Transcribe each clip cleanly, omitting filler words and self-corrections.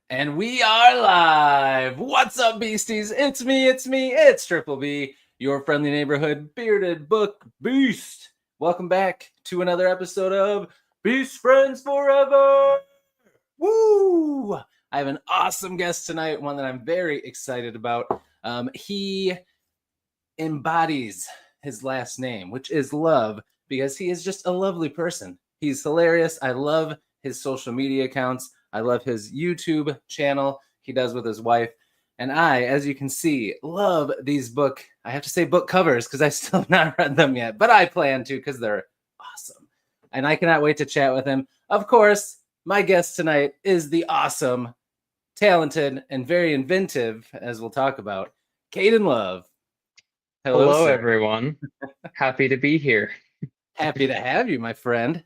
And we are live. What's up, beasties? It's Triple B, your friendly neighborhood bearded book beast. Welcome back to another episode of Beast Friends Forever. Woo! I have an awesome guest tonight, one that I'm very excited about. He embodies his last name, which is Love, because he is just a lovely person. He's hilarious. I love his social media accounts. I love his YouTube channel he does with his wife. And I, as you can see, love these book covers because I still have not read them yet, but I plan to because they're awesome. And I cannot wait to chat with him. Of course, my guest tonight is the awesome, talented, and very inventive, as we'll talk about, Kaden Love. Hello, sir. everyone. Happy to be here. Happy to have you, my friend.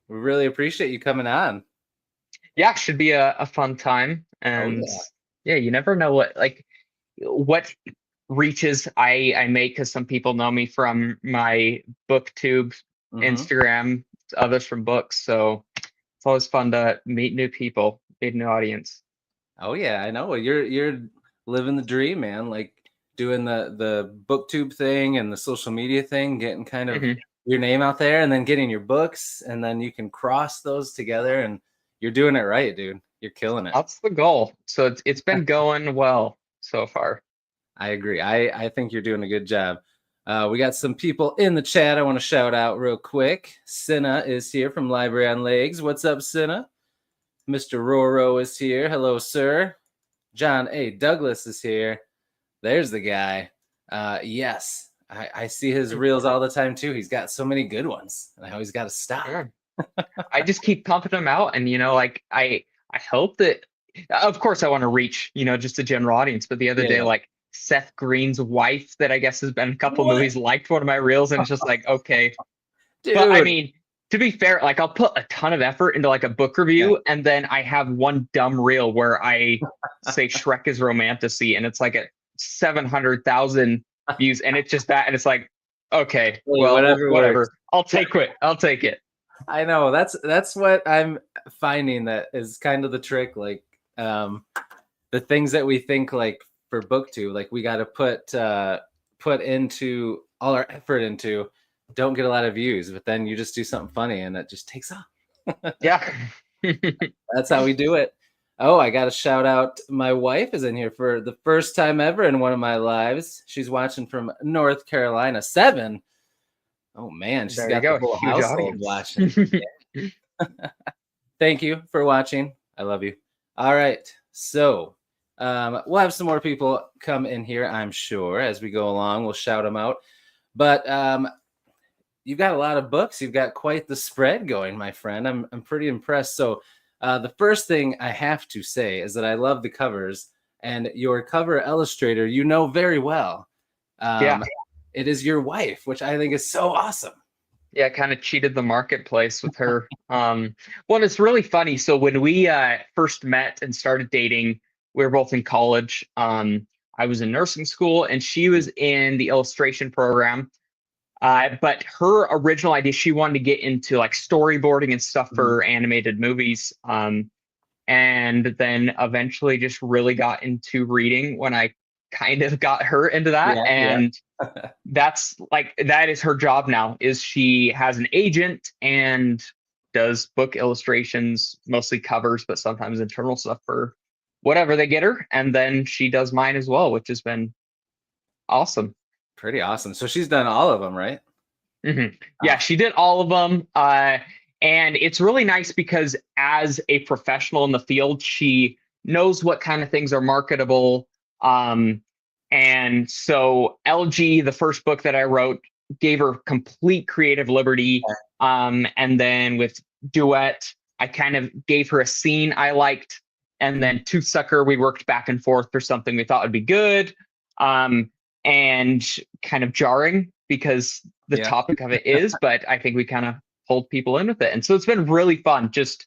We really appreciate you coming on. Yeah, should be a fun time. And yeah, you never know what reaches I make, because some people know me from my booktube, Instagram, others from books. So it's always fun to meet new people, meet a new audience. Oh yeah, I know. You're living the dream, man. Like doing the booktube thing and the social media thing, getting kind of your name out there, and then getting your books, and then you can cross those together, and you're doing it right, dude. You're killing it. That's the goal. So it's been going well so far. I agree. I think you're doing a good job. We got some people in the chat I want to shout out real quick. Cinna is here from Library on Legs. What's up, Cinna? Mr. Roro is here. Hello, sir. John A. Douglas is here. There's the guy. Yes, I see his reels all the time, too. He's got so many good ones, and I always got to stop. Yeah. I just keep pumping them out, and I hope that, of course, I want to reach just a general audience. But the other day, like Seth Green's wife, that I guess has been a couple movies, liked one of my reels, and it's just like, okay. Dude. But I mean, to be fair, like I'll put a ton of effort into like a book review, and then I have one dumb reel where I say Shrek is romantasy, and it's like a 700,000 views, and it's just that, and it's like, okay, well, whatever. I'll take it. I know that's what I'm finding that is kind of the trick. Like the things that we think like for booktube, like we got to put into all our effort into, don't get a lot of views, but then you just do something funny and it just takes off. Yeah. That's how we do it. Oh, I got to shout out. My wife is in here for the first time ever in one of my lives. She's watching from North Carolina. 7. Oh man, she's got the whole household watching. Thank you for watching. I love you. All right, so we'll have some more people come in here, I'm sure, as we go along. We'll shout them out. But you've got a lot of books. You've got quite the spread going, my friend. I'm pretty impressed. So the first thing I have to say is that I love the covers, and your cover illustrator, very well. Yeah. It is your wife, which I think is so awesome. Yeah, kind of cheated the marketplace with her. Well, it's really funny. So when we first met and started dating, we were both in college. I was in nursing school, and she was in the illustration program. But her original idea, she wanted to get into like storyboarding and stuff for animated movies. And then eventually just really got into reading when I kind of got her into that. That is her job now. Is she has an agent and does book illustrations, mostly covers, but sometimes internal stuff for whatever they get her. And then she does mine as well, which has been awesome. Pretty awesome. So she's done all of them, right? Yeah, she did all of them. And it's really nice because as a professional in the field, she knows what kind of things are marketable. And so Elegy, the first book that I wrote, gave her complete creative liberty. And then with Duet, I kind of gave her a scene I liked. And then Toothsucker, we worked back and forth for something we thought would be good. And kind of jarring because the topic of it is, but I think we kind of pulled people in with it. And so it's been really fun just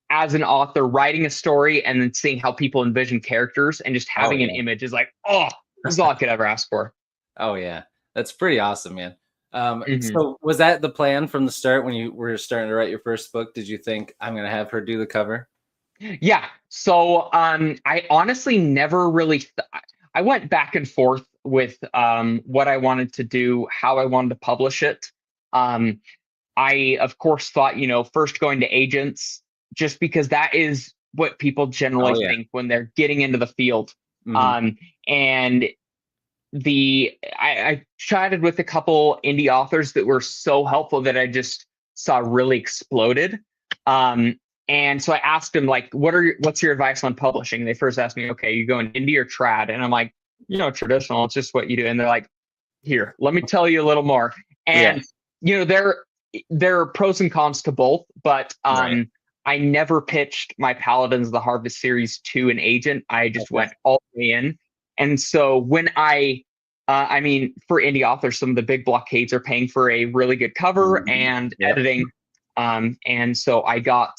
as an author writing a story and then seeing how people envision characters, and just having an image is like, oh, this is all I could ever ask for. Oh yeah, that's pretty awesome, man. So was that the plan from the start when you were starting to write your first book? Did you think I'm going to have her do the cover? Yeah, So I honestly never really I went back and forth with what I wanted to do, how I wanted to publish it. Um, I of course thought, first going to agents, just because that is what people Oh generally yeah. think when they're getting into the field. Mhm. And I chatted with a couple indie authors that were so helpful that I just saw really exploded. And so I asked them, like, what's your advice on publishing? They first asked me, okay, you going indie or trad? And I'm like, traditional, it's just what you do. And they're like, here, let me tell you a little more. Yeah. And there are pros and cons to both, but Right. I never pitched my Paladins the Harvest series to an agent. I just Okay. went all the way in. And so when I mean, for indie authors, some of the big blockades are paying for a really good cover Mhm. and Yep. editing. And so I got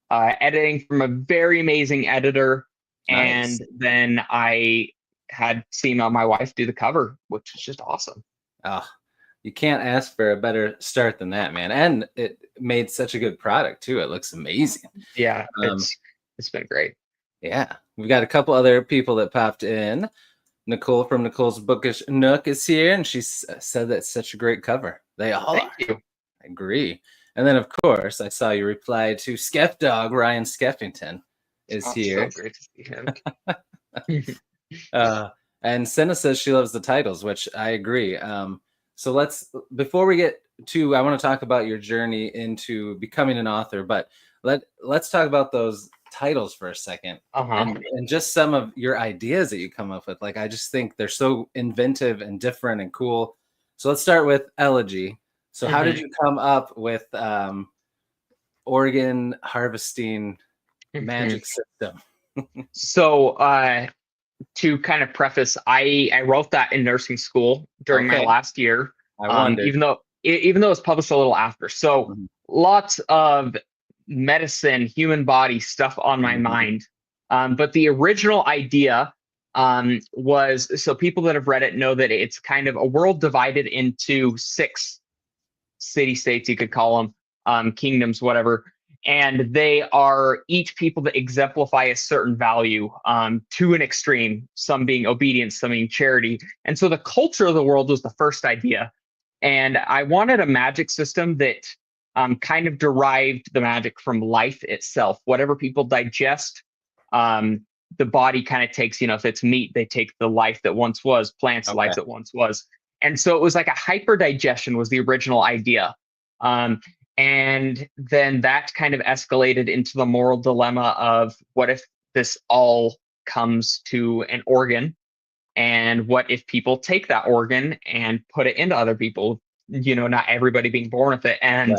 editing from a very amazing editor. Nice. And then I had Seema, my wife, do the cover, which is just awesome. Oh, you can't ask for a better start than that, man. And it made such a good product too. It looks amazing. Yeah, Um, it's been great. yeah. We've got a couple other people that popped in. Nicole from Nicole's Bookish Nook is here, and she said that it's such a great cover. They all Thank are. you. I agree. And then, of course, I saw you reply to Skeff Dog. Ryan Skeffington is here. So great to see him. And Senna says she loves the titles, which I agree. So before we get to, I want to talk about your journey into becoming an author, but let's talk about those titles for a second. And just some of your ideas that you come up with. Like, I just think they're so inventive and different and cool. So let's start with Elegy. So how did you come up with organ harvesting magic system? So to kind of preface, I wrote that in nursing school during my last year. I wondered. Even though it was published a little after. So lots of medicine, human body stuff on my mind. But the original idea was, so people that have read it know that it's kind of a world divided into 6 city-states, you could call them, kingdoms, whatever. And they are each people that exemplify a certain value to an extreme, some being obedience, some being charity. And so the culture of the world was the first idea. And I wanted a magic system that kind of derived the magic from life itself. Whatever people digest, the body kind of takes, if it's meat, they take the life that once was, plants, life that once was. And so it was like a hyper digestion was the original idea. And then that kind of escalated into the moral dilemma of what if this all comes to an organ? And what if people take that organ and put it into other people, not everybody being born with it. And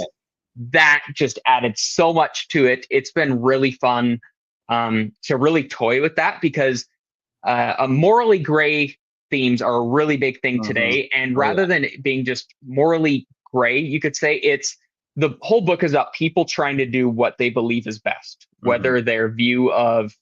that just added so much to it. It's been really fun to really toy with that, because a morally gray themes are a really big thing today. And rather than it being just morally gray, you could say the whole book is about people trying to do what they believe is best, whether their view of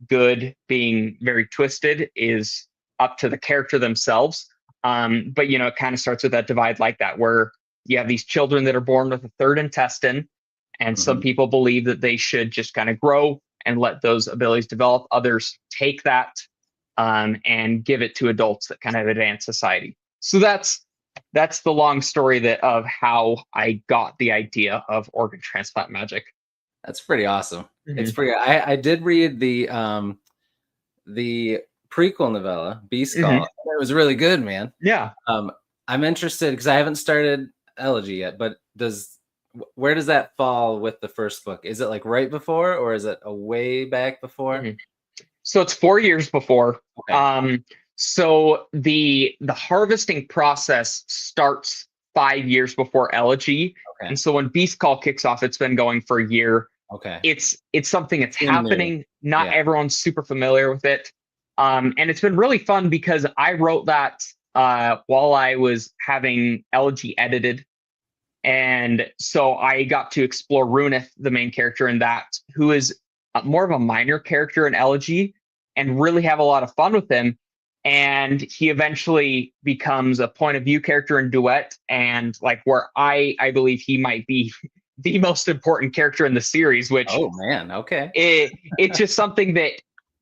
good being very twisted is up to the character themselves. But, it kind of starts with that divide like that, where you have these children that are born with a third intestine, and some people believe that they should just kind of grow and let those abilities develop. Others take that and give it to adults that kind of advance society. So that's the long story of how I got the idea of organ transplant magic. That's pretty awesome. It's pretty. I did read the prequel novella, Beast Call. It was really good, man. Yeah. I'm interested because I haven't started Elegy yet, but where does that fall with the first book? Is it like right before, or is it a way back before? So it's 4 years before. So the harvesting process starts 5 years before Elegy. And so when Beast Call kicks off, it's been going for a year. It's something that's happening. Not everyone's super familiar with it. And it's been really fun because I wrote that while I was having Elegy edited. And so I got to explore Runeth, the main character in that, who is more of a minor character in Elegy, and really have a lot of fun with him. And he eventually becomes a point of view character in Duet, and like where I believe he might be the most important character in the series, which Oh man, okay. it's just something that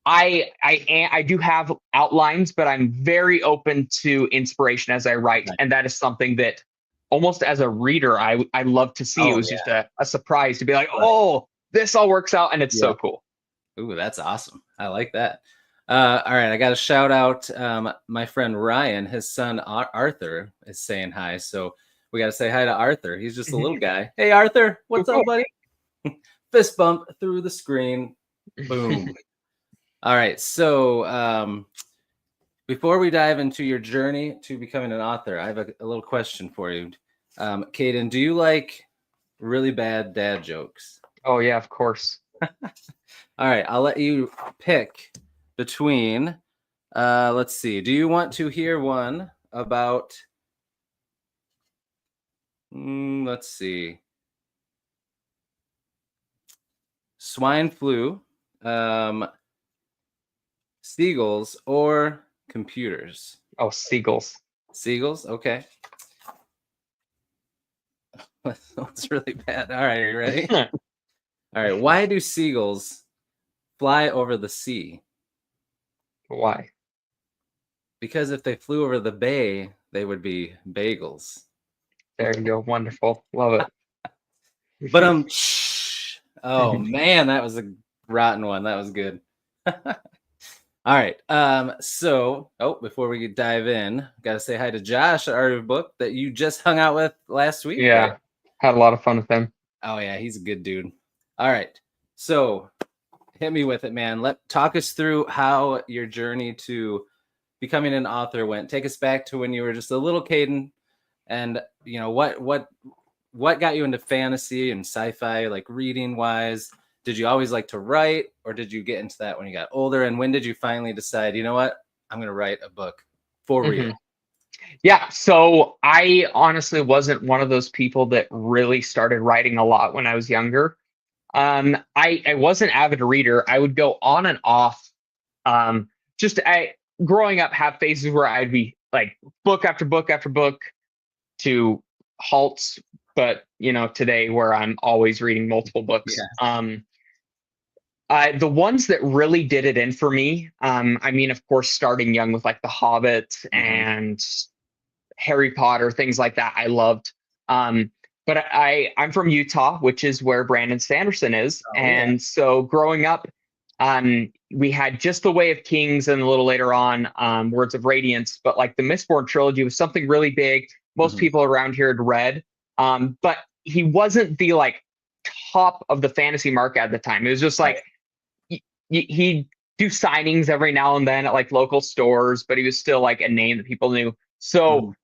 I do have outlines, but I'm very open to inspiration as I write, Right. and that is something that almost as a reader I love to see. It Oh was just yeah. a surprise to be like, Right. oh, this all works out, and it's Yeah. so cool. Ooh, that's awesome. I like that. All right, I got to shout out my friend Ryan. His son Arthur is saying hi, so we got to say hi to Arthur. He's just a little guy. Hey, Arthur, Cool, what's up, cool. buddy? Fist bump through the screen. Boom. All right, so before we dive into your journey to becoming an author, I have a little question for you. Kaden, do you like really bad dad jokes? Oh yeah, of course. All right, I'll let you pick between, let's see, do you want to hear one about, let's see, swine flu, seagulls, or computers? Oh, seagulls. Seagulls, okay. That's really bad. All right, are you ready? All right, why do seagulls fly over the sea? Why? Because if they flew over the bay, they would be bagels. There you go. Wonderful. Love it. But oh man, that was a rotten one. That was good. All right. So before we dive in, gotta say hi to Josh at Art of Book that you just hung out with last week. Yeah, right? had a lot of fun with him. Oh yeah, he's a good dude. All right. So hit me with it, man. Talk us through how your journey to becoming an author went. Take us back to when you were just a little Kaden, and what got you into fantasy and sci-fi, like reading wise? Did you always like to write, or did you get into that when you got older? And when did you finally decide, you know what, I'm going to write a book for real? Yeah, so I honestly wasn't one of those people that really started writing a lot when I was younger. I was an avid reader. I would go on and off. Just growing up, have phases where I'd be like book after book after book to halts, but today where I'm always reading multiple books. Yeah. The ones that really did it in for me, I mean, of course, starting young with like The Hobbit and Harry Potter, things like that, I loved. But I'm from Utah, which is where Brandon Sanderson is. Oh, and yeah. so growing up, we had just The Way of Kings and a little later on Words of Radiance. But like the Mistborn trilogy was something really big. Most people around here had read. But he wasn't the like top of the fantasy market at the time. It was just like he'd do signings every now and then at like local stores, but he was still like a name that people knew. So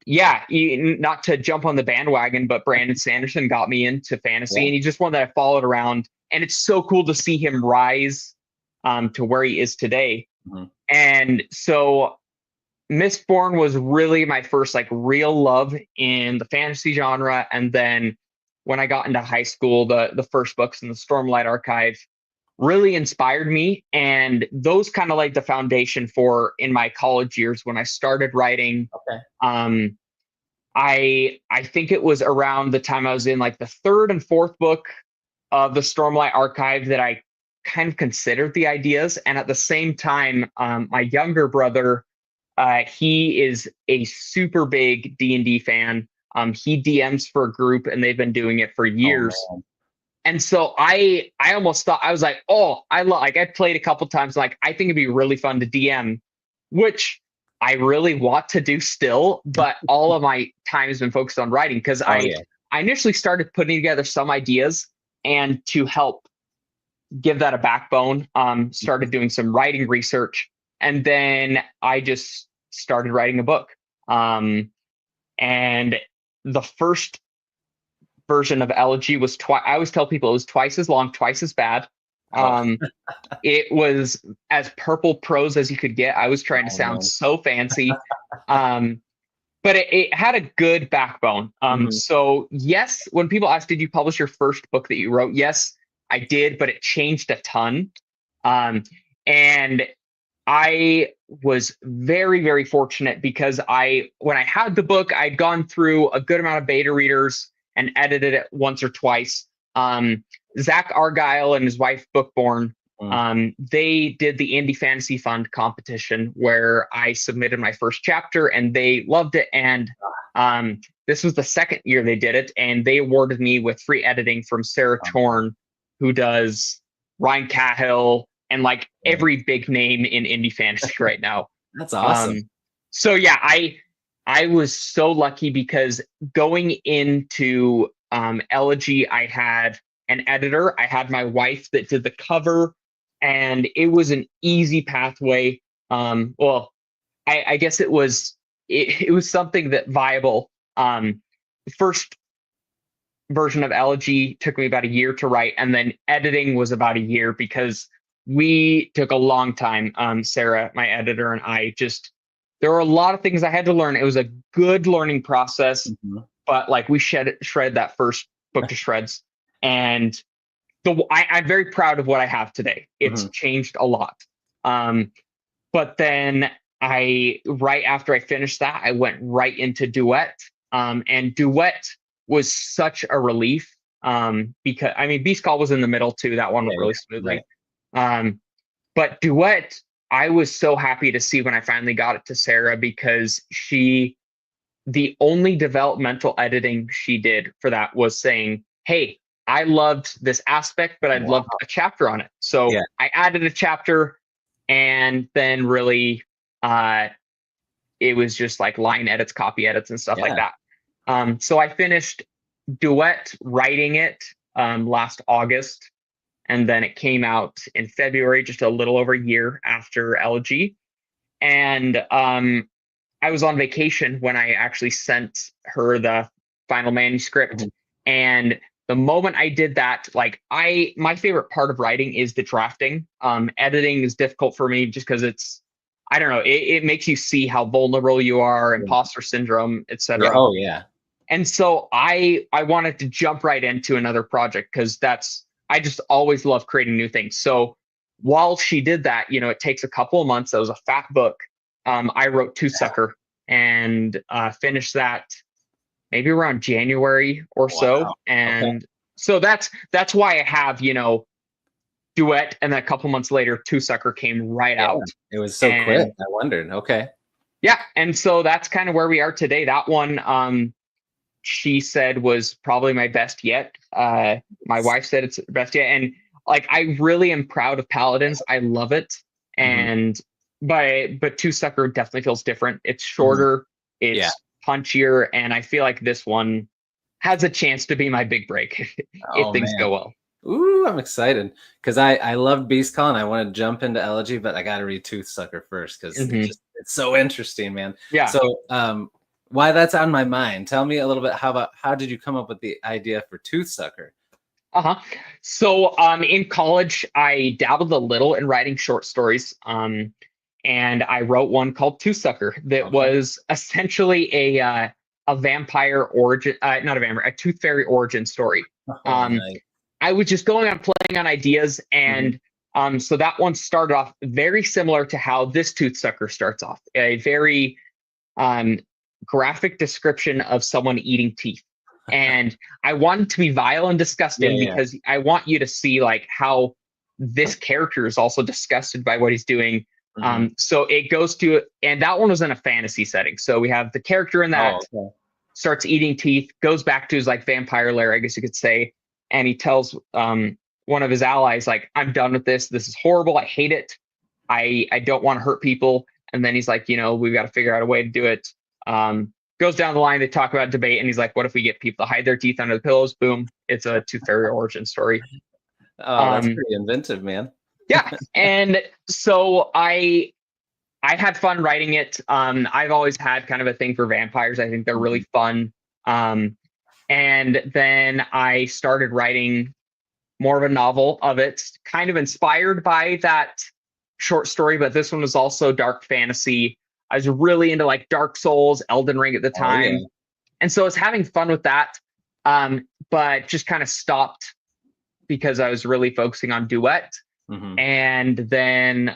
yeah, not to jump on the bandwagon, but Brandon Sanderson got me into fantasy, and he's just one that I followed around. And it's so cool to see him rise to where he is today. And so Mistborn was really my first like real love in the fantasy genre. And then when I got into high school, the first books in the Stormlight Archive really inspired me. And those kind of laid the foundation for in my college years when I started writing. I think it was around the time I was in like the third and fourth book of the Stormlight Archive that I kind of considered the ideas. And at the same time, my younger brother, he is a super big D&D fan. He DMs for a group, and they've been doing it for years. And so I almost thought, I was like, oh, I played a couple times. Like, I think it'd be really fun to DM, which I really want to do still, but all of my time has been focused on writing because I initially started putting together some ideas, and to help give that a backbone, started doing some writing research, and then I just started writing a book. And the first version of Elegy was I always tell people it was twice as long, twice as bad. It was as purple prose as you could get. I was trying to sound so fancy. But it had a good backbone. So yes, when people ask, did you publish your first book that you wrote? Yes, I did, but it changed a ton. And I was very, very fortunate because when I had the book, I'd gone through a good amount of beta readers, and edited it once or twice. Zach Argyle and his wife Bookborn, they did the Indie Fantasy Fund competition where I submitted my first chapter and they loved it. And this was the second year they did it, and they awarded me with free editing from Sarah Chorn, who does Ryan Cahill and like every big name in indie fantasy right now. That's awesome. So yeah, I was so lucky because going into Elegy, I had an editor, I had my wife that did the cover, and it was an easy pathway. Well, I guess it was something that viable. The first version of Elegy took me about a year to write, and then editing was about a year because we took a long time. Sarah, my editor, and I there were a lot of things I had to learn. It was a good learning process, but like we shred that first book to shreds, and I'm very proud of what I have today. It's changed a lot. But then right after I finished that, I went right into Duet. And Duet was such a relief because I mean, Beast Call was in the middle too. That one went really smoothly. But Duet, I was so happy to see when I finally got it to Sarah, because the only developmental editing she did for that was saying, hey, I loved this aspect, but I'd love a chapter on it. So I added a chapter, and then really it was just like line edits, copy edits, and stuff like that. So I finished Duet writing it last August, and then it came out in February, just a little over a year after Elegy. And I was on vacation when I actually sent her the final manuscript. And the moment I did that, like my favorite part of writing is the drafting. Editing is difficult for me just because I don't know, it makes you see how vulnerable you are, imposter syndrome, etc. Oh yeah. And so I wanted to jump right into another project because I just always love creating new things. So while she did that, it takes a couple of months. That was a fat book. I wrote Toothsucker and finished that maybe around January or so. And so that's why I have, Duet, and then a couple months later, Toothsucker came right out. It was so quick. I wondered. Okay. Yeah. And so that's kind of where we are today. That one, she said, was probably my best yet. My wife said it's best yet. And like, I really am proud of Paladins. I love it. And but Toothsucker definitely feels different. It's shorter, it's punchier, and I feel like this one has a chance to be my big break if things go well. Ooh, I'm excited because I loved Beast Call and I want to jump into Elegy, but I got to read Toothsucker first because it's so interesting, man. Yeah. So why that's on my mind. Tell me a little bit how did you come up with the idea for Toothsucker? So in college, I dabbled a little in writing short stories. And I wrote one called Toothsucker that was essentially a vampire origin, not a vampire, a tooth fairy origin story. Nice. I was just going on playing on ideas, and so that one started off very similar to how this Toothsucker starts off. A very graphic description of someone eating teeth. And I wanted to be vile and disgusting because I want you to see like how this character is also disgusted by what he's doing. So it goes to, and that one was in a fantasy setting. So we have the character in that starts eating teeth, goes back to his like vampire lair, I guess you could say. And he tells one of his allies, like, I'm done with this. This is horrible. I hate it. I don't want to hurt people. And then he's like, we've got to figure out a way to do it. Goes down the line, they talk about debate, and he's like, what if we get people to hide their teeth under the pillows? Boom. It's a tooth fairy origin story. Oh, that's pretty inventive, man. Yeah. And so I had fun writing it. I've always had kind of a thing for vampires. I think they're really fun. And then I started writing more of a novel of it, kind of inspired by that short story, but this one was also dark fantasy. I was really into like Dark Souls, Elden Ring at the time. And so I was having fun with that, but just kind of stopped because I was really focusing on Duet. And then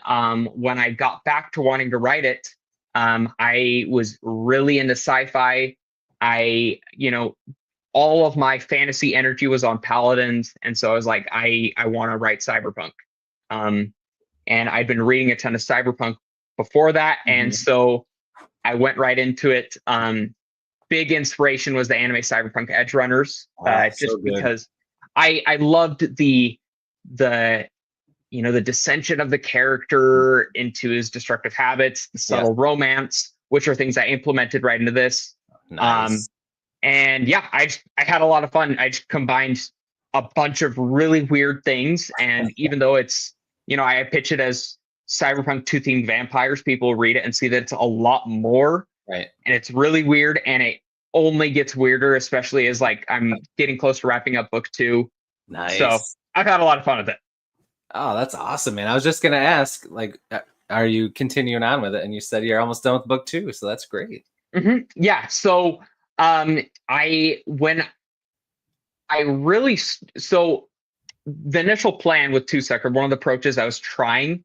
when I got back to wanting to write it, I was really into sci-fi. I, all of my fantasy energy was on Paladins, and so I was like, I want to write cyberpunk. And I'd been reading a ton of cyberpunk before that, and so I went right into it. Big inspiration was the anime Cyberpunk Edge Runners, just because I loved the the dissension of the character into his destructive habits, the subtle romance, which are things I implemented right into this. Nice. And yeah, I had a lot of fun. I just combined a bunch of really weird things, and even though it's I pitch it as cyberpunk 2 themed vampires, people read it and see that it's a lot more. Right. And it's really weird, and it only gets weirder, especially as like I'm getting close to wrapping up book 2. Nice. So I've had a lot of fun with it. Oh, that's awesome, man. I was just gonna ask, like, are you continuing on with it? And you said you're almost done with book 2, so that's great. Yeah. So the initial plan with Toothsucker, one of the approaches I was trying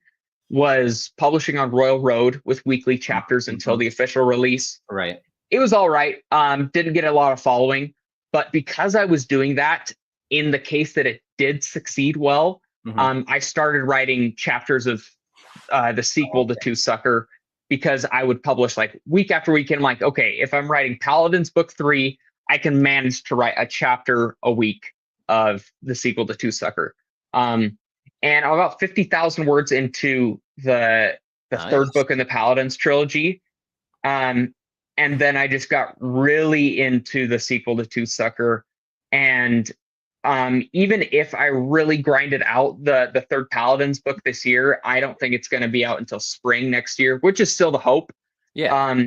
was publishing on Royal Road with weekly chapters until the official release. Right. It was all right. Didn't get a lot of following, but because I was doing that, in the case that it did succeed well, I started writing chapters of the sequel to Toothsucker, because I would publish like week after week. And I'm like, okay, if I'm writing Paladins book 3, I can manage to write a chapter a week of the sequel to Toothsucker. And I'm about 50,000 words into the third book in the Paladins trilogy. And then I just got really into the sequel to Toothsucker. And even if I really grinded out the third Paladins book this year, I don't think it's going to be out until spring next year, which is still the hope. Yeah.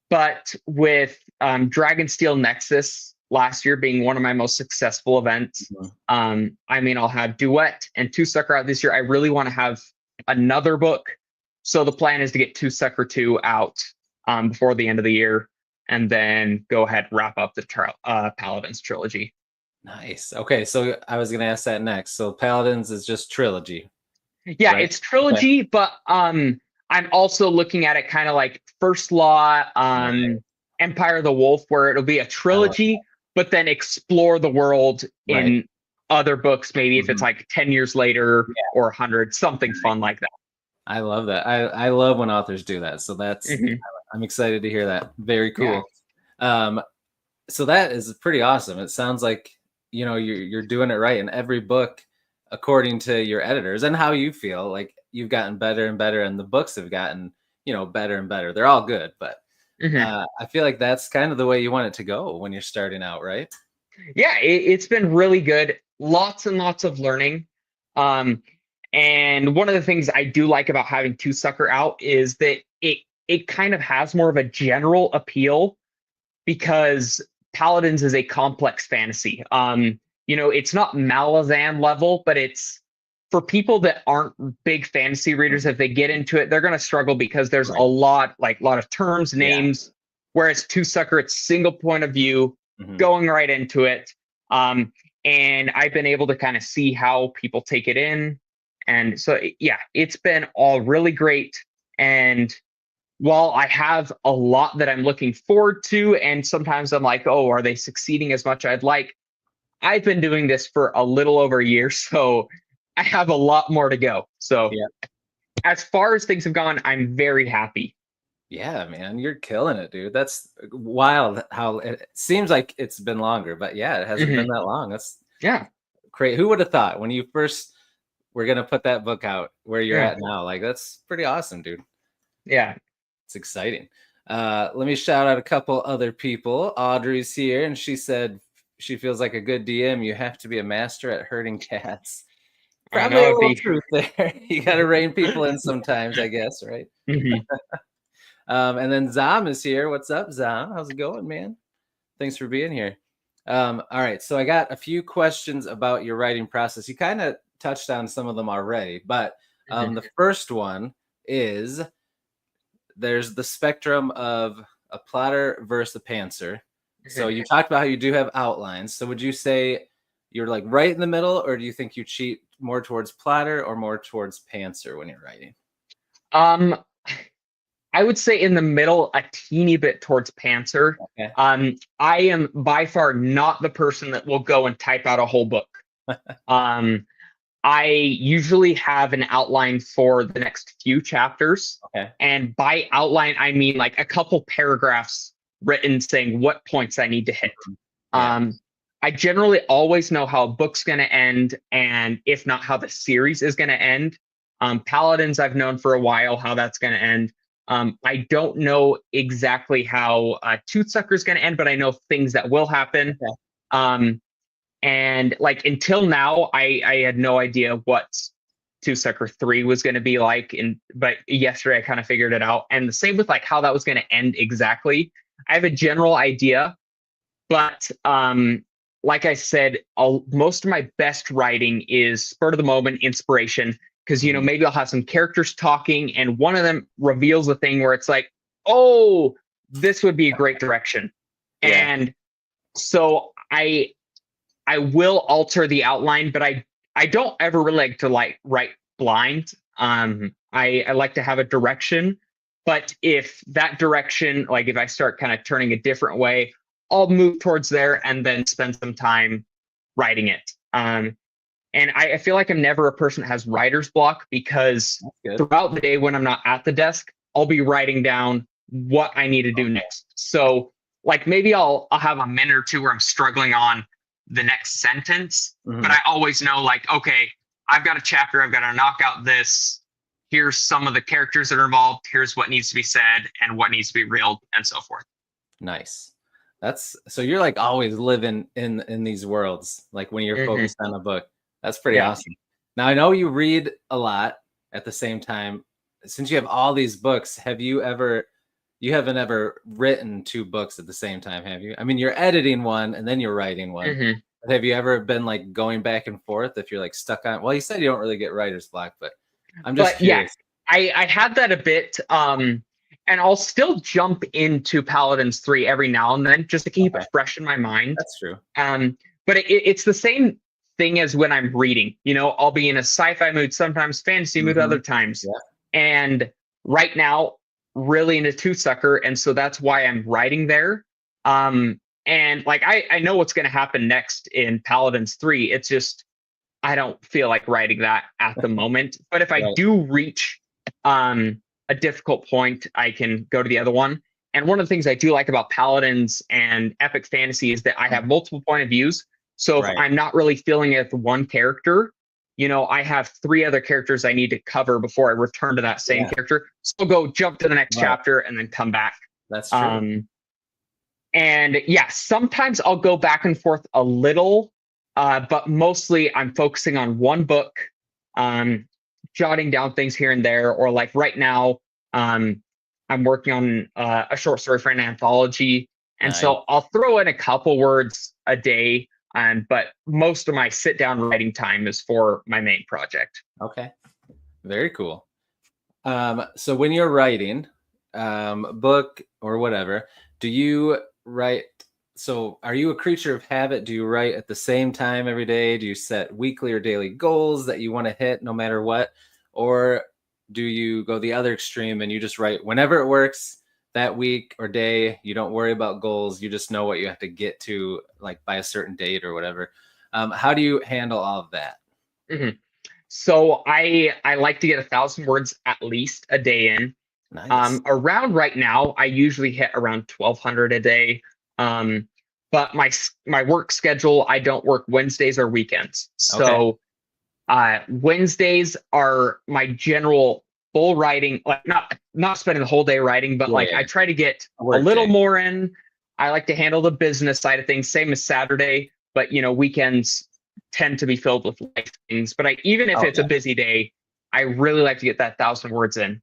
But with Dragonsteel Nexus last year being one of my most successful events, I'll have Duet and Toothsucker out this year. I really want to have another book. So the plan is to get Toothsucker 2 out before the end of the year, and then go ahead and wrap up the Paladins trilogy. Nice. Okay, so I was going to ask that next. So Paladins is just trilogy. Yeah, right? It's trilogy, but I'm also looking at it kind of like First Law, Empire of the Wolf, where it'll be a trilogy, but then explore the world in other books, maybe if it's like 10 years later or 100, something fun like that. I love that. I love when authors do that. So that's I'm excited to hear that. Very cool. Yeah. So that is pretty awesome. It sounds like you're doing it right in every book according to your editors and how you feel. Like you've gotten better and better, and the books have gotten better and better. They're all good, but I feel like that's kind of the way you want it to go when you're starting out, right? Yeah, it's been really good. Lots and lots of learning. And one of the things I do like about having Toothsucker out is that it kind of has more of a general appeal, because Paladins is a complex fantasy. It's not Malazan level, but it's for people that aren't big fantasy readers. If they get into it, they're going to struggle because there's a lot of terms, names. Whereas Toothsucker, it's single point of view, going right into it. And I've been able to kind of see how people take it in. And so, yeah, it's been all really great. And while I have a lot that I'm looking forward to, and sometimes I'm like, oh, are they succeeding as much as I'd like? I've been doing this for a little over a year, so I have a lot more to go. So as far as things have gone, I'm very happy. Yeah, man, you're killing it, dude. That's wild how it seems like it's been longer, but yeah, it hasn't been that long. That's great. Who would have thought when you first were going to put that book out where you're at now? Like, that's pretty awesome, dude. Yeah. It's exciting. Let me shout out a couple other people. Audrey's here, and she said she feels like a good DM. You have to be a master at herding cats. Probably a little truth there. You got to rein people in sometimes, I guess, right? And then Zam is here. What's up, Zam? How's it going, man? Thanks for being here. All right, so I got a few questions about your writing process. You kind of touched on some of them already, but the first one is there's the spectrum of a plotter versus a pantser. So you talked about how you do have outlines. So would you say you're like right in the middle, or do you think you cheat more towards plotter or more towards pantser when you're writing? I I would say in the middle, a teeny bit towards Pantser. Okay. I am by far not the person that will go and type out a whole book. I usually have an outline for the next few chapters. Okay. And by outline, I mean like a couple paragraphs written saying what points I need to hit. Yeah. I generally always know how a book's going to end, and if not, how the series is going to end. Paladins, I've known for a while how that's going to end. I don't know exactly how Toothsucker is going to end, but I know things that will happen. Okay. And like until now, I had no idea what Toothsucker 3 was going to be like. But yesterday I kind of figured it out. And the same with like how that was going to end exactly. I have a general idea, but like I said, most of my best writing is spur of the moment inspiration. Because, you know, maybe I'll have some characters talking and one of them reveals a thing where it's like, oh, this would be a great direction. Yeah. And so I will alter the outline, but I don't ever really like to write blind. I like to have a direction, but if that direction, like if I start kind of turning a different way, I'll move towards there and then spend some time writing it. And I feel like I'm never a person that has writer's block, because throughout the day when I'm not at the desk, I'll be writing down what I need to do next. So like maybe I'll have a minute or two where I'm struggling on the next sentence, but I always know like, okay, I've got a chapter, I've got to knock out this. Here's some of the characters that are involved. Here's what needs to be said and what needs to be reeled and so forth. Nice. That's so you're like always living in these worlds, like when you're focused on a book. That's pretty awesome. Now, I know you read a lot at the same time. Since you have all these books, you haven't ever written 2 books at the same time, have you? I mean, you're editing one and then you're writing one. Have you ever been like going back and forth if you're like stuck on, well, you said you don't really get writer's block, but I'm just curious. Yeah, I had that a bit. And I'll still jump into Paladins 3 every now and then just to keep it fresh in my mind. That's true. But it's the same thing as when I'm reading. You know, I'll be in a sci-fi mood sometimes, fantasy mood other times. Yeah. And right now, really into Toothsucker, and so that's why I'm writing there. And like I know what's going to happen next in Paladins 3. It's just I don't feel like writing that at the moment. But if I do reach a difficult point, I can go to the other one. And one of the things I do like about Paladins and epic fantasy is that I have multiple point of views. So if I'm not really feeling it with one character, you know, I have 3 other characters I need to cover before I return to that same character. So I'll go jump to the next chapter and then come back. That's true. And yeah, sometimes I'll go back and forth a little, but mostly I'm focusing on one book, jotting down things here and there, or like right now, I'm working on a short story for an anthology. And so I'll throw in a couple words a day. But most of my sit down writing time is for my main project. Okay. Very cool. So when you're writing book or whatever, do you write? So are you a creature of habit? Do you write at the same time every day? Do you set weekly or daily goals that you want to hit no matter what? Or do you go the other extreme and you just write whenever it works that week or day? You don't worry about goals. You just know what you have to get to like by a certain date or whatever. How do you handle all of that? So I like to get 1,000 words at least a day in. Nice. Around right now, I usually hit around 1,200 a day. But my work schedule, I don't work Wednesdays or weekends. So Wednesdays are my general full writing, like not spending the whole day writing, but I try to get a little more in. I like to handle the business side of things, same as Saturday, but you know, weekends tend to be filled with life things. But even if it's a busy day, I really like to get that 1,000 words in.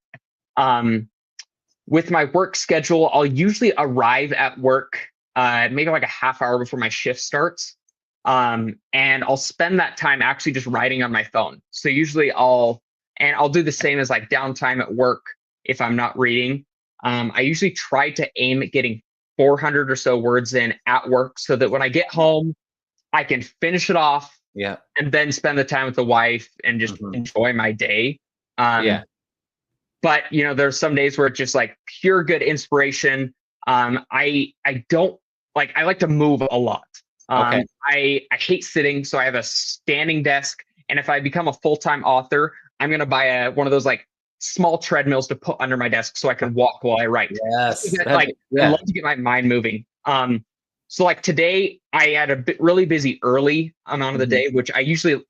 With my work schedule, I'll usually arrive at work maybe like a half hour before my shift starts. And I'll spend that time actually just writing on my phone. So usually I'll do the same as like downtime at work if I'm not reading. I usually try to aim at getting 400 or so words in at work so that when I get home, I can finish it off and then spend the time with the wife and just enjoy my day. But but there's some days where it's just like pure good inspiration. I don't like, I like to move a lot. Okay. I hate sitting, so I have a standing desk. And if I become a full-time author, I'm gonna buy one of those like small treadmills to put under my desk so I can walk while I write. Yes. I love to get my mind moving. So like today I had a really busy early amount of the day, which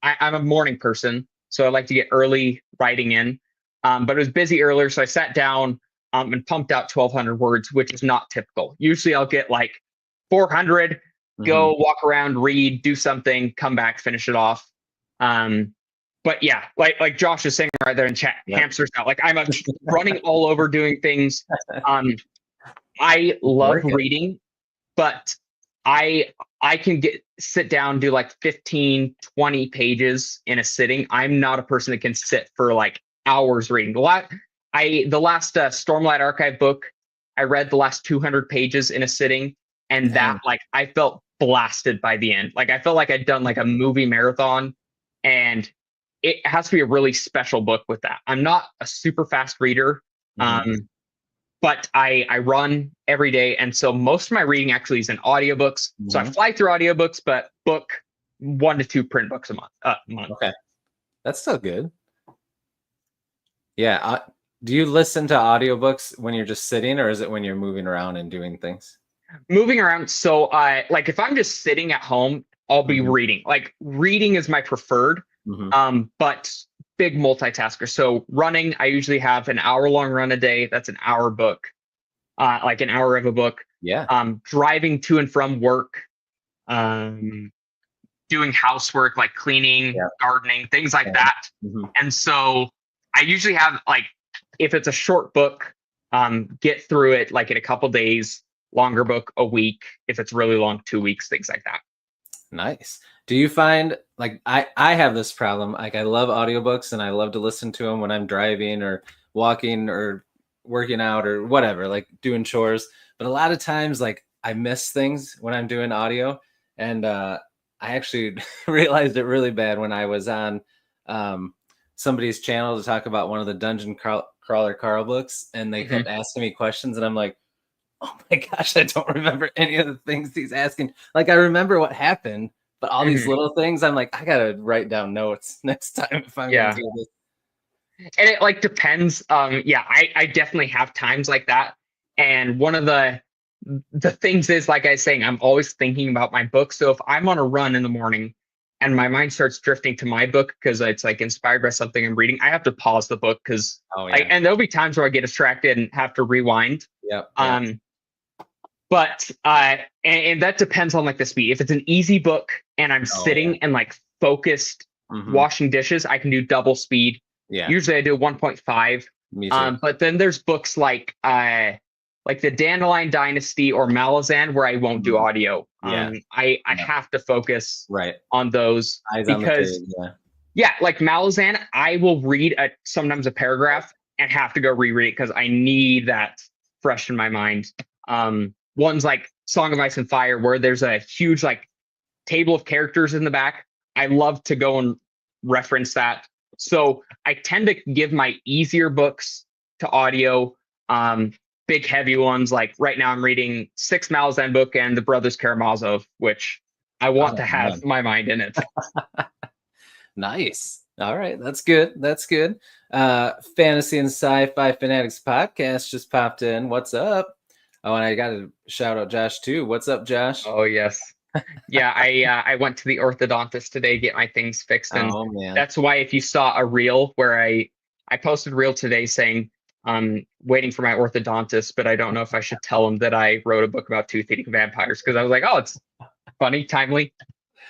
I'm a morning person, so I like to get early writing in. But it was busy earlier, so I sat down and pumped out 1,200 words, which is not typical. Usually I'll get like 400, go walk around, read, do something, come back, finish it off. But yeah, like Josh is saying right there in chat, hamsters out. Like I'm running all over doing things. I love reading, but I can sit down, do like 15, 20 pages in a sitting. I'm not a person that can sit for like hours reading. The last Stormlight Archive book, I read the last 200 pages in a sitting, and that like I felt blasted by the end. Like I felt like I'd done like a movie marathon, and it has to be a really special book with that. I'm not a super fast reader, but I run every day, and so most of my reading actually is in audiobooks. So I fly through audiobooks, but book 1 to 2 print books a month. Okay, that's still good. Yeah. Do you listen to audiobooks when you're just sitting, or is it when you're moving around and doing things? Moving around. So like if I'm just sitting at home, I'll be reading. Like reading is my preferred, but big multitasker. So running, I usually have an hour-long run a day. That's an hour book, like an hour of a book. Yeah. Driving to and from work, doing housework like cleaning, gardening, things like that. And so I usually have like, if it's a short book, get through it like in a couple days. Longer book, a week. If it's really long, 2 weeks, things like that. Nice. Do you find like I have this problem? Like I love audiobooks and I love to listen to them when I'm driving or walking or working out or whatever, like doing chores. But a lot of times like I miss things when I'm doing audio. And I actually realized it really bad when I was on somebody's channel to talk about one of the Dungeon Crawler Carl books, and they kept asking me questions, and I'm like, oh my gosh, I don't remember any of the things he's asking. Like I remember what happened, but all these little things, I'm like, I gotta write down notes next time if I'm gonna do this. And it like depends. I definitely have times like that. And one of the things is, like I was saying, I'm always thinking about my book. So if I'm on a run in the morning and my mind starts drifting to my book because it's like inspired by something I'm reading, I have to pause the book because and there'll be times where I get distracted and have to rewind. But and that depends on like the speed. If it's an easy book and I'm sitting and like focused washing dishes, I can do double speed. Usually I do 1.5. Me too. But then there's books like the Dandelion Dynasty or Malazan where I won't do audio. I have to focus on those. Eyes because on the page, like Malazan, I will read sometimes a paragraph and have to go reread it because I need that fresh in my mind. One's like Song of Ice and Fire, where there's a huge like table of characters in the back. I love to go and reference that. So I tend to give my easier books to audio. Big heavy ones, like right now I'm reading 6th Malazan book and the Brothers Karamazov, which I want to have my mind in it. Nice. All right, that's good. That's good. Fantasy and Sci-Fi Fanatics podcast just popped in. What's up? Oh, and I got to shout out Josh too. What's up, Josh? Oh yes. Yeah, I went to the orthodontist today, get my things fixed, and that's why if you saw a reel where I posted a reel today saying I'm waiting for my orthodontist, but I don't know if I should tell him that I wrote a book about tooth-eating vampires, because I was like, oh, it's funny, timely.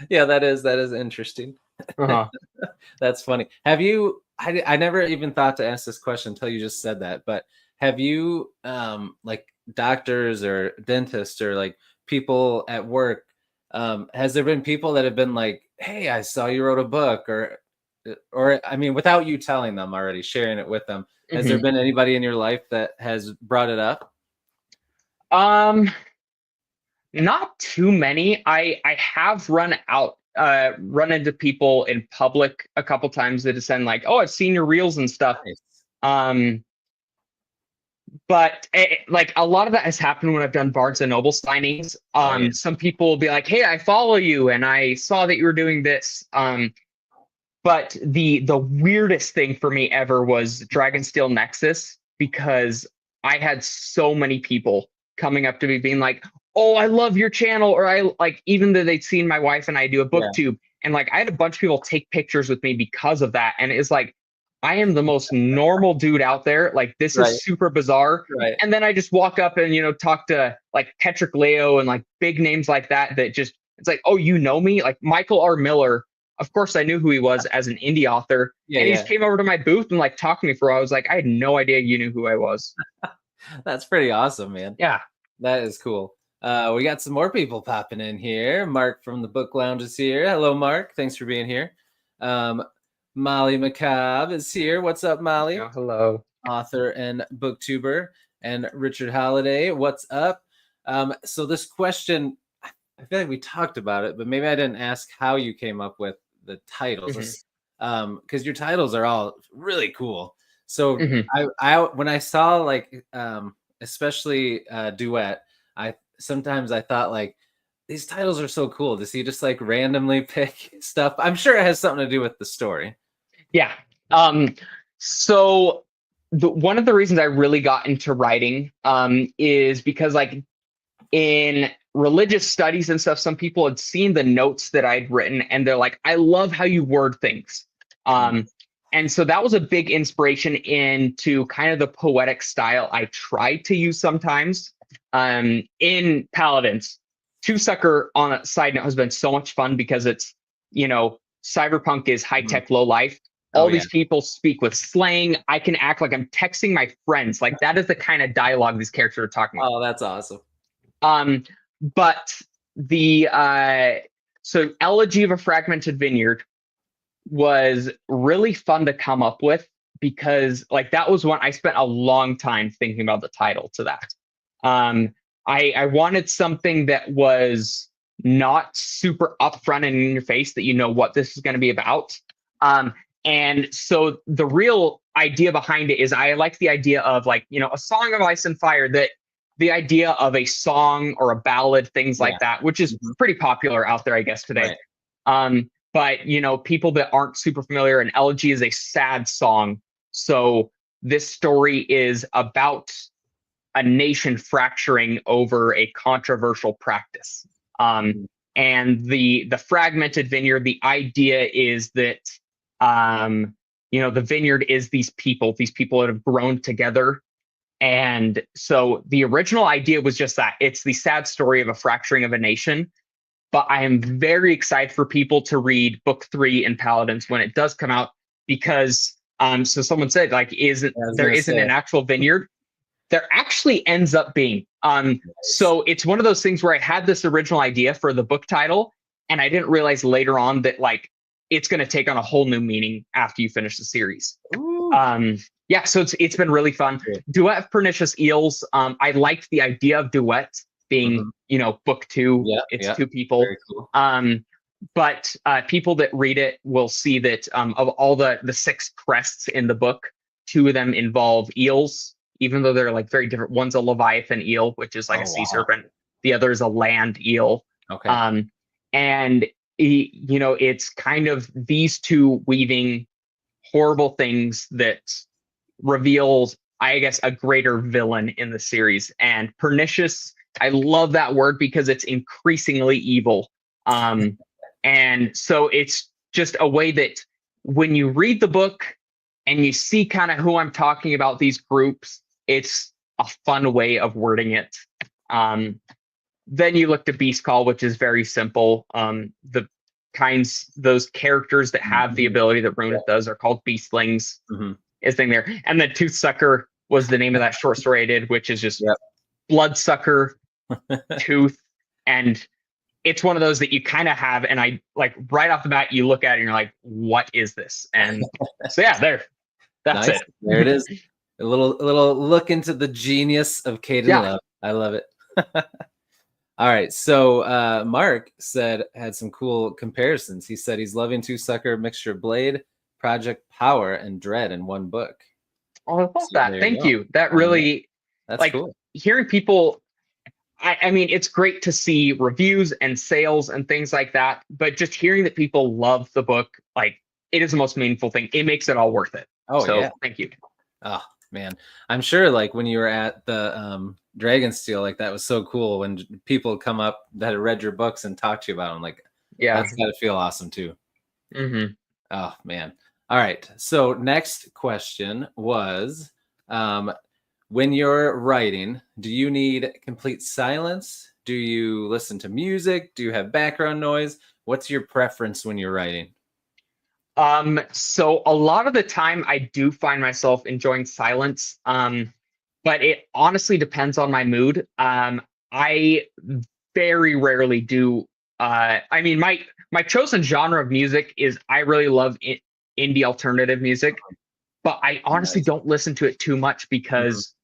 Yeah, that is interesting. That's funny. Have you? I never even thought to ask this question until you just said that. But have you, like doctors or dentists or like people at work? Has there been people that have been like, "Hey, I saw you wrote a book," or I mean, without you telling them already, sharing it with them? Has there been anybody in your life that has brought it up? Not too many. I have run into people in public a couple times that have said like, "Oh, I've seen your reels and stuff." Nice. But like a lot of that has happened when I've done Barnes and Noble signings. Oh, yeah. Some people will be like, "Hey, I follow you, and I saw that you were doing this." But the weirdest thing for me ever was Dragonsteel Nexus, because I had so many people coming up to me being like, "Oh, I love your channel," or I like, even though they'd seen my wife and I do a Yeah. booktube, and like I had a bunch of people take pictures with me because of that, and it's like I am the most normal dude out there. Like this Right. is super bizarre. Right. And then I just walk up and talk to like Petrick Leo and like big names like that. That just, it's like, oh, you know me, like Michael R. Miller. Of course, I knew who he was as an indie author, Yeah, and he yeah. just came over to my booth and like talked to me for a while. I was like, I had no idea you knew who I was. That's pretty awesome, man. Yeah. That is cool. We got some more people popping in here. Mark from the Book Lounge is here. Hello, Mark. Thanks for being here. Molly McCabe is here. What's up, Molly? Oh, hello. Author and booktuber. And Richard Holliday, what's up? So this question, I feel like we talked about it, but maybe I didn't ask how you came up with the titles, because your titles are all really cool. So I when I saw like especially duet, sometimes I thought like these titles are so cool. Does he just like randomly pick stuff? I'm sure it has something to do with the story. Yeah. So one of the reasons I really got into writing is because like in religious studies and stuff, some people had seen the notes that I'd written and they're like, I love how you word things. And so that was a big inspiration into kind of the poetic style I tried to use sometimes in Paladins. Toothsucker, on a side note, has been so much fun because it's, cyberpunk is high tech, low life. All these people speak with slang. I can act like I'm texting my friends. Like that is the kind of dialogue these characters are talking about. Oh, that's awesome. But the so Elegy of a Fragmented Vineyard was really fun to come up with because like that was one I spent a long time thinking about the title to that. I wanted something that was not super upfront and in your face, that you know what this is going to be about. And so the real idea behind it is I like the idea of like, a song of ice and fire, that the idea of a song or a ballad, things like that, which is pretty popular out there, I guess, today. Right. But, people that aren't super familiar, an elegy is a sad song. So this story is about a nation fracturing over a controversial practice. And the Fragmented Vineyard, the idea is that, the vineyard is these people that have grown together. And so the original idea was just that it's the sad story of a fracturing of a nation. But I am very excited for people to read book 3 in Paladins when it does come out, because so someone said like, isn't an actual vineyard? There actually ends up being. So it's one of those things where I had this original idea for the book title, and I didn't realize later on that like it's going to take on a whole new meaning after you finish the series. Yeah, so it's been really fun. Duet of Pernicious Eels. I liked the idea of duet being, book 2. It's 2 people. Very cool. But people that read it will see that of all the 6 crests in the book, 2 of them involve eels, even though they're like very different. One's a Leviathan eel, which is like a sea serpent. The other is a land eel. Okay. And it's kind of these 2 weaving horrible things that reveals, I guess, a greater villain in the series. And pernicious, I love that word because it's increasingly evil. And so it's just a way that when you read the book and you see kind of who I'm talking about, these groups, it's a fun way of wording it. Then you look to Beast Call, which is very simple. Those characters that have the ability that Runeth does are called beastlings. Is thing there. And then Toothsucker was the name of that short story I did, which is just bloodsucker, tooth. And it's one of those that you kind of have, and I like right off the bat, you look at it and you're like, what is this? And so that's nice. It. There it is. A little look into the genius of Kaden Love. I love it. All right. So Mark had some cool comparisons. He said he's loving Toothsucker, Mixture of Blade, Project Power, and Dread in one book. Oh, I love that. Thank you. That really, That's Like cool. hearing people, I mean, it's great to see reviews and sales and things like that, but just hearing that people love the book, like it is the most meaningful thing. It makes it all worth it. Oh So yeah. thank you. Oh man, I'm sure like when you were at the Dragonsteel, like that was so cool when people come up that had read your books and talk to you about them. Like Yeah. that's got to feel awesome too. Mm-hmm. Oh man. All right. So next question was, when you're writing, do you need complete silence? Do you listen to music? Do you have background noise? What's your preference when you're writing? So a lot of the time I do find myself enjoying silence. But it honestly depends on my mood. I very rarely do. I mean, my chosen genre of music is I really love indie alternative music, but I honestly Nice. don't listen to it too much Mhm. because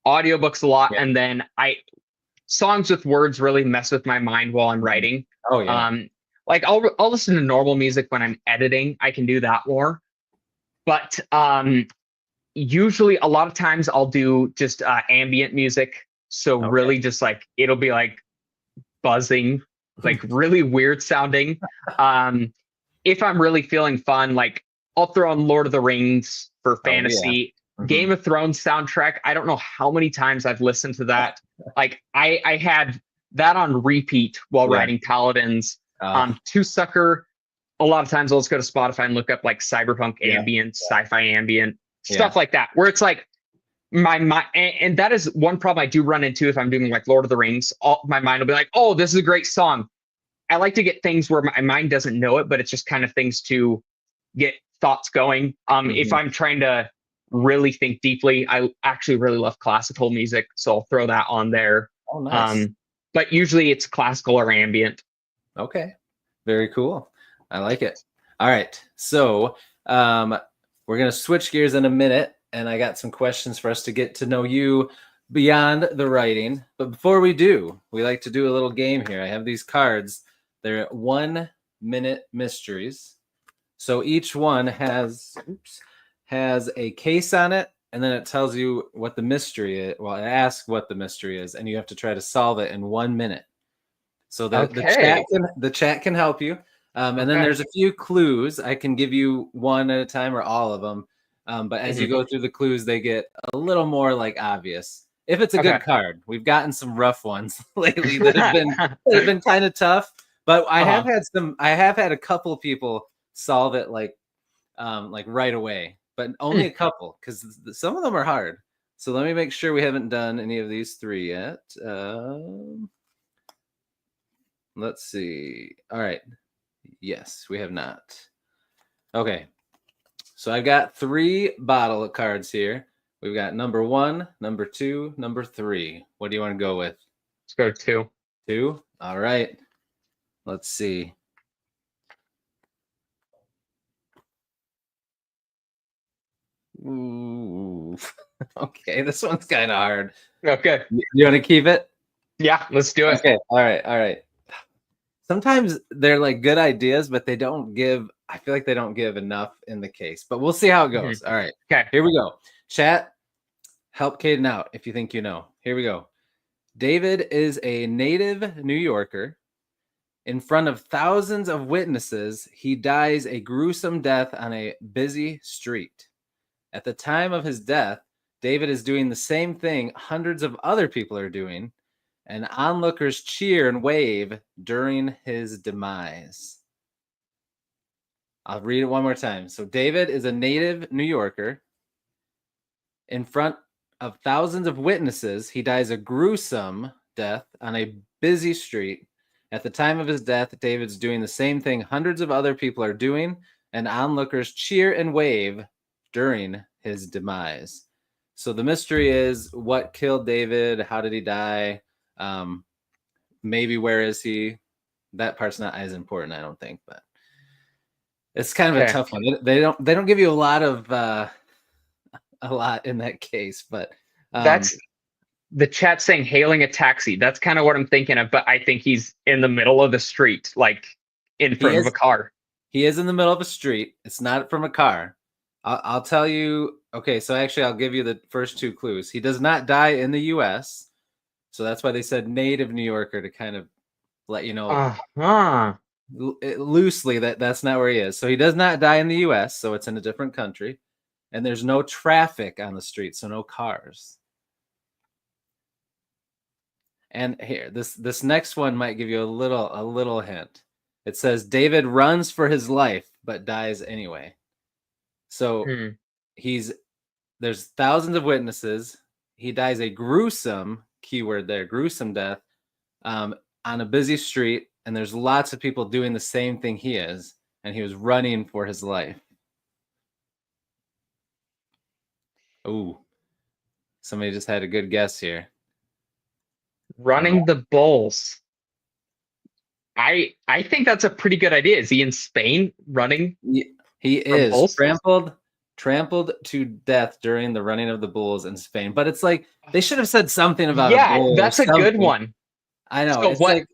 audiobooks a lot, Yeah. and then I songs with words really mess with my mind while I'm Mhm. writing. Oh yeah. Um, like I'll listen to normal music when I'm editing. I can do that more, but usually a lot of times I'll do just ambient music. So Okay. really just like it'll be like buzzing, like really weird sounding. Um, if I'm really feeling fun, like I'll throw on Lord of the Rings for Oh yeah. fantasy. Mhm. Game of Thrones soundtrack. I don't know how many times I've listened to that. Like I had that on repeat while Yeah. writing Paladins. Uh, Toothsucker. A lot of times I'll just go to Spotify and look up like cyberpunk yeah. ambient, sci-fi ambient, Yeah. stuff like that, where it's like my mind, and that is one problem I do run into if I'm doing like Lord of the Rings. My mind will be like, "Oh, this is a great song." I like to get things where my mind doesn't know it, but it's just kind of things to get thoughts going. If Mhm. I'm trying to really think deeply, I actually really love classical music, so I'll throw that on there. Oh, nice. Um, but usually it's classical or ambient. Okay. Very cool. I like it. All right. So, we're going to switch gears in a minute, and I got some questions for us to get to know you beyond the writing. But before we do, we like to do a little game here. I have these cards. They're 1 minute mysteries. So each one has a case on it, and then it tells you what the mystery is. Well, it asks what the mystery is, and you have to try to solve it in 1 minute. So Okay. the chat can help you, and then Okay. there's a few clues. I can give you one at a time or all of them, but as you Mhm. go through the clues, they get a little more like obvious. If it's a good Okay. card, we've gotten some rough ones lately that have been kind of tough. But Uh-huh. I have had a couple people solve it like right away, but only a Mm. couple because some of them are hard. So let me make sure we haven't done any of these three yet. Let's see. All right. Yes, we have not. Okay. So I've got 3 bottle of cards here. We've got number 1, number 2, number 3. What do you want to go with? Let's go 2. 2? All right. Let's see. Ooh. Okay, this one's kind of hard. Okay. You want to keep it? Yeah, let's do it. Okay. All right. All right. Sometimes they're like good ideas, but they don't give, I feel like they don't give enough in the case, but we'll see how it Mhm. goes. All right. Okay. Here we go. Chat, help Caden out if you think you know. Here we go. David is a native New Yorker. In front of thousands of witnesses, he dies a gruesome death on a busy street. At the time of his death, David is doing the same thing hundreds of other people are doing, and onlookers cheer and wave during his demise. I'll read it one more time. So, David is a native New Yorker. In front of thousands of witnesses, he dies a gruesome death on a busy street. At the time of his death, David's doing the same thing hundreds of other people are doing, and onlookers cheer and wave during his demise. So the mystery is what killed David? How did he die? Maybe where is he? That part's not as important, I don't think, but it's kind of a Okay. tough one. They don't give you a lot in that case, but That's the chat saying hailing a taxi. That's kind of what I'm thinking of, but I think he's in the middle of the street, like in he front of a is car. he is in the middle of a street. It's not from a car. I'll tell you. Okay, so actually, I'll give you the first two clues. He does not die in the U.S., so that's why they said native New Yorker to kind of let you know Uh-huh. loosely that that's not where he is. So he does not die in the U.S., so it's in a different country, and there's no traffic on the street, so no cars. And here, this next one might give you a little hint. It says David runs for his life but dies anyway. So there's thousands of witnesses. He dies a gruesome, keyword there, gruesome death on a busy street, and there's lots of people doing the same thing he is, and he was running for his life. Ooh, somebody just had a good guess here. Running the bulls. I think that's a pretty good idea. Is he in Spain running? He is trampled to death during the running of the bulls in Spain. But it's like they should have said something about a bull. That's a good one. I know. So it's like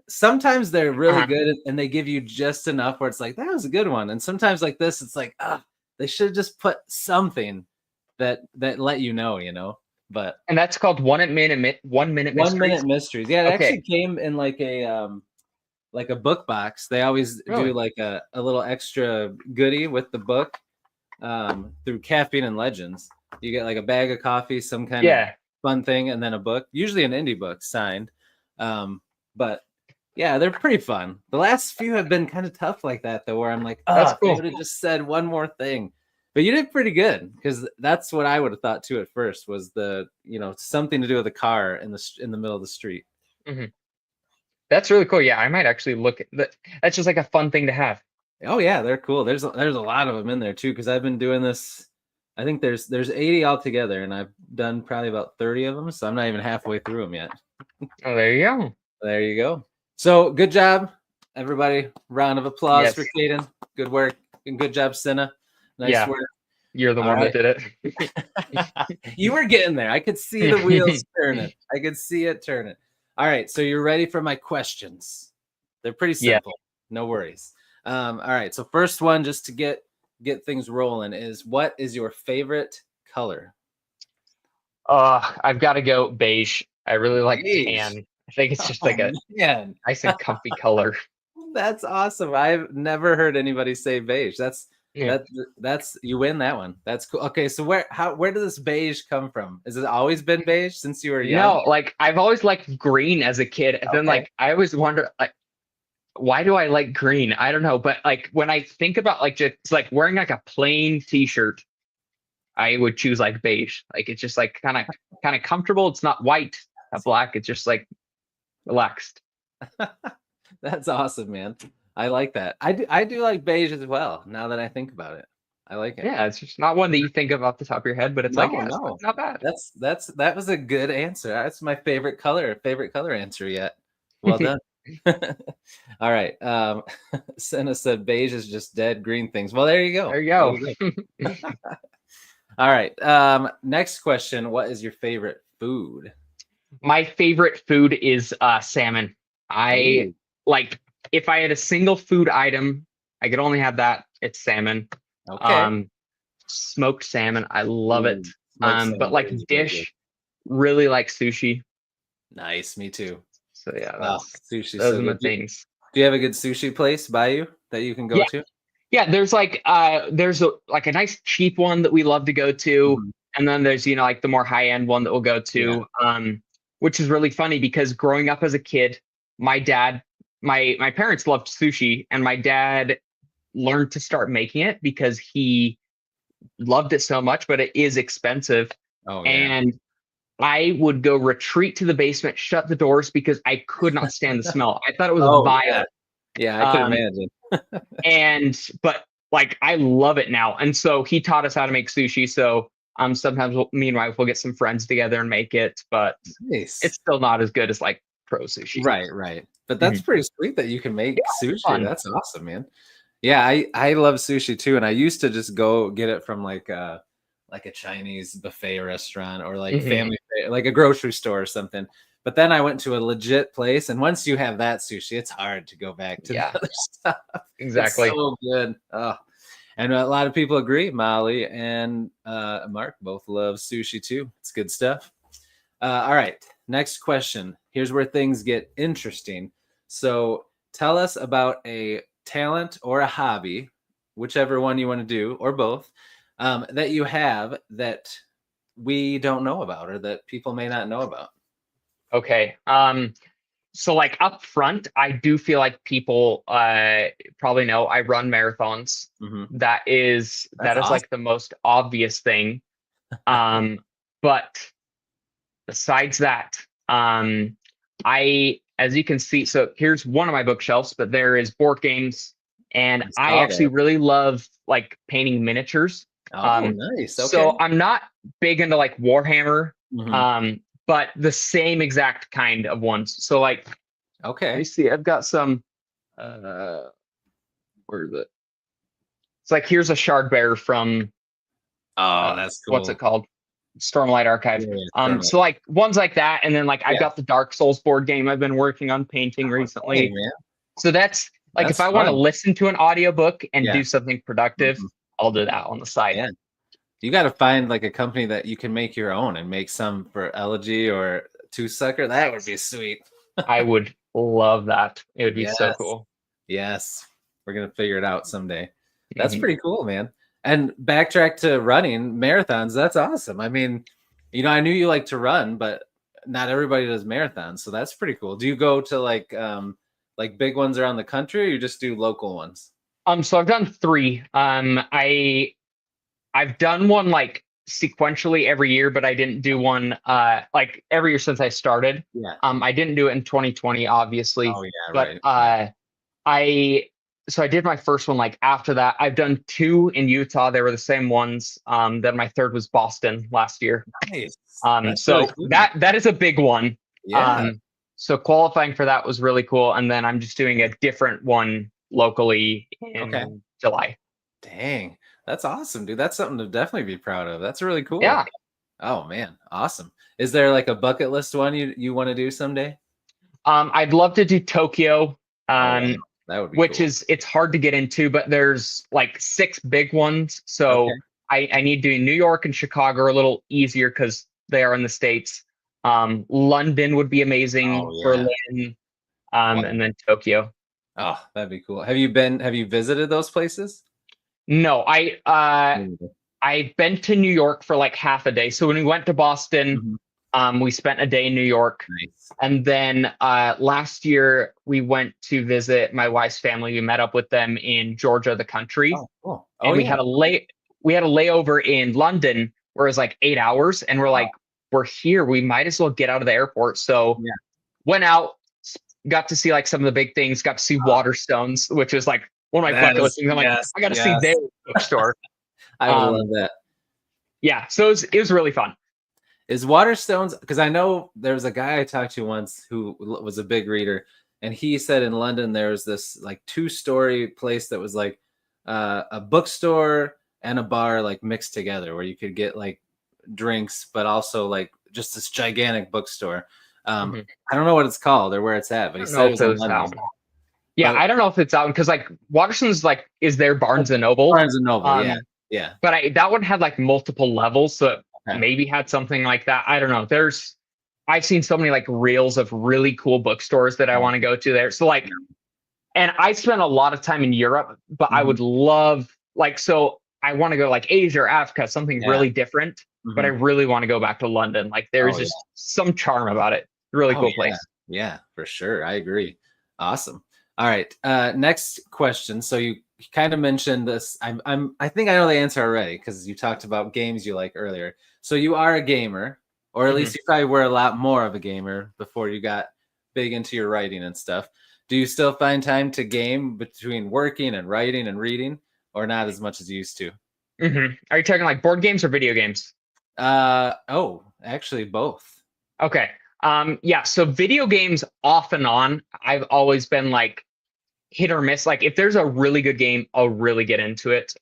sometimes they're really good and they give you just enough where it's like that was a good one. And sometimes like this, it's like they should have just put something that let you know. But and that's called 1 minute mysteries. Yeah, it actually came in like a book box. They always do like a little extra goodie with the book through Caffeine and Legends. You get like a bag of coffee, some kind of fun thing, and then a book, usually an indie book signed. But yeah, they're pretty fun. The last few have been kind of tough like that though, where I'm like, that's cool. I would have just said one more thing. But you did pretty good because that's what I would have thought too at first was the something to do with a car in the middle of the street. Mm-hmm. That's really cool. Yeah, I might actually look at that. That's just like a fun thing to have. Oh yeah, they're cool. There's a lot of them in there too because I've been doing this. I think there's 80 altogether, and I've done probably about 30 of them, so I'm not even halfway through them yet. Oh, there you go. There you go. So good job, everybody. Round of applause for Kaden. Good work and good job, Cinna. Nice work. You're the one that did it. You were getting there. I could see the wheels turning. I could see it turning. All right, so you're ready for my questions. They're pretty simple. No worries. All right, so first one, just to get things rolling, is what is your favorite color? I've got to go beige. I really like tan. I think it's just like a nice and comfy color. That's awesome. I've never heard anybody say beige. That's you win that one. That's cool. Okay, so where does this beige come from? Has it always been beige since you were young? No, like I've always liked green as a kid, and then like I always wonder like why do I like green? I don't know, but like when I think about like just like wearing like a plain t-shirt, I would choose like beige. Like it's just like kind of comfortable. It's not white, not black. It's just like relaxed. That's awesome, man. I like that. I do like beige as well. Now that I think about it, I like it. Yeah, it's just not one that you think of off the top of your head, but it's it's not bad. That was a good answer. That's my favorite color answer yet. Well done. All right. Senna said beige is just dead green things. Well, there you go. There you go. All right. Next question. What is your favorite food? My favorite food is salmon. I like if I had a single food item, I could only have that. It's salmon. Okay. Smoked salmon. I love it. But like dish, really like sushi. Nice. Me too. So yeah, sushi. Those are the things. Do you have a good sushi place by you that you can go to? Yeah, there's like a nice cheap one that we love to go to, and then there's like the more high end one that we'll go to. Which is really funny because growing up as a kid, my parents loved sushi, and my dad learned to start making it because he loved it so much, but it is expensive. And I would go retreat to the basement, shut the doors because I could not stand the smell. I thought it was vile. Yeah, I can imagine. But like I love it now. And so he taught us how to make sushi. So sometimes me and my wife will get some friends together and make it, but it's still not as good as like pro sushi. Right. But that's pretty sweet that you can make sushi. Fun. That's awesome, man. Yeah, I love sushi too, and I used to just go get it from like a Chinese buffet restaurant or like family, like a grocery store or something. But then I went to a legit place, and once you have that sushi, it's hard to go back to the other stuff. Exactly. It's so good. Oh. And a lot of people agree. Molly and Mark both love sushi too. It's good stuff. All right. Next question. Here's where things get interesting. So tell us about a talent or a hobby, whichever one you want to do, or both, that you have that we don't know about or that people may not know about. Okay. So like up front, I do feel like people probably know I run marathons. Mm-hmm. That is awesome. like the most obvious thing. But besides that, as you can see, so here's one of my bookshelves, but there is board games, and I actually really love like painting miniatures. Oh, nice. Okay. So I'm not big into like Warhammer, Mm-hmm. but the same exact kind of ones. So like, okay, let me see, I've got some. Where is it? It's like here's a shard bearer from. Oh, that's cool. What's it called? Stormlight Archive. Yeah, so like ones like that, and then like I've got the Dark Souls board game I've been working on painting recently. Hey, man. So that's like if I want to listen to an audiobook and do something productive, I'll do that on the side. Yeah. You got to find like a company that you can make your own and make some for Elegy or Toothsucker. That would be sweet. I would love that. It would be so cool. Yes. We're going to figure it out someday. That's pretty cool, man. And backtrack to running marathons. That's awesome. I mean, you know, I knew you like to run, but not everybody does marathons. So that's pretty cool. Do you go to like big ones around the country, or you just do local ones? So I've done 3. I've done one like sequentially every year, but I didn't do one like every year since I started. Yeah. I didn't do it in 2020, obviously. Oh, yeah, but right. I did my first one like after that. I've done 2 in Utah. They were the same ones. Then my third was Boston last year. Nice. So really cool. that is a big one. Yeah. So qualifying for that was really cool. And then I'm just doing a different one locally in July. Dang. That's awesome, dude. That's something to definitely be proud of. That's really cool. Yeah. Oh man, awesome. Is there like a bucket list one you want to do someday? I'd love to do Tokyo. That would be which cool. it's hard to get into, but there's like 6 big ones. So I need doing New York and Chicago are a little easier because they are in the States. London would be amazing. Berlin, and then Tokyo. Oh, that'd be cool. Have you visited those places? No, I've been to New York for like half a day. So when we went to Boston, we spent a day in New York. Nice. And then last year we went to visit my wife's family. We met up with them in Georgia, the country. Oh, cool. And we had a layover in London where it was like 8 hours. And we're like, we're here. We might as well get out of the airport. So went out, got to see like some of the big things, got to see Waterstones, which was like one of my bucket list things. I'm like, I got to see their bookstore. I would love that. Yeah. So it was really fun. Is Waterstones, because I know there was a guy I talked to once who was a big reader, and he said in London there was this like 2-story place that was like a bookstore and a bar like mixed together where you could get like drinks, but also like just this gigantic bookstore. I don't know what it's called or where it's at, but he said it was in London. Yeah, I don't know if it's out because like Waterston's like is there Barnes and Noble. Barnes and Noble, yeah. But that one had like multiple levels, so maybe had something like that. I don't know. I've seen so many like reels of really cool bookstores that I want to go to there. So like, and I spent a lot of time in Europe, but I would love like, so I want to go like Asia or Africa, something really different, but I really want to go back to London. Like there's just some charm about it. Really cool place. Yeah, for sure. I agree. Awesome. All right. Next question. So you kind of mentioned this. I think I know the answer already because you talked about games you like earlier. So you are a gamer, or at least you probably were a lot more of a gamer before you got big into your writing and stuff. Do you still find time to game between working and writing and reading, or not as much as you used to? Are you talking like board games or video games? Actually both. Okay. Yeah. So video games off and on, I've always been like hit or miss. Like if there's a really good game, I'll really get into it.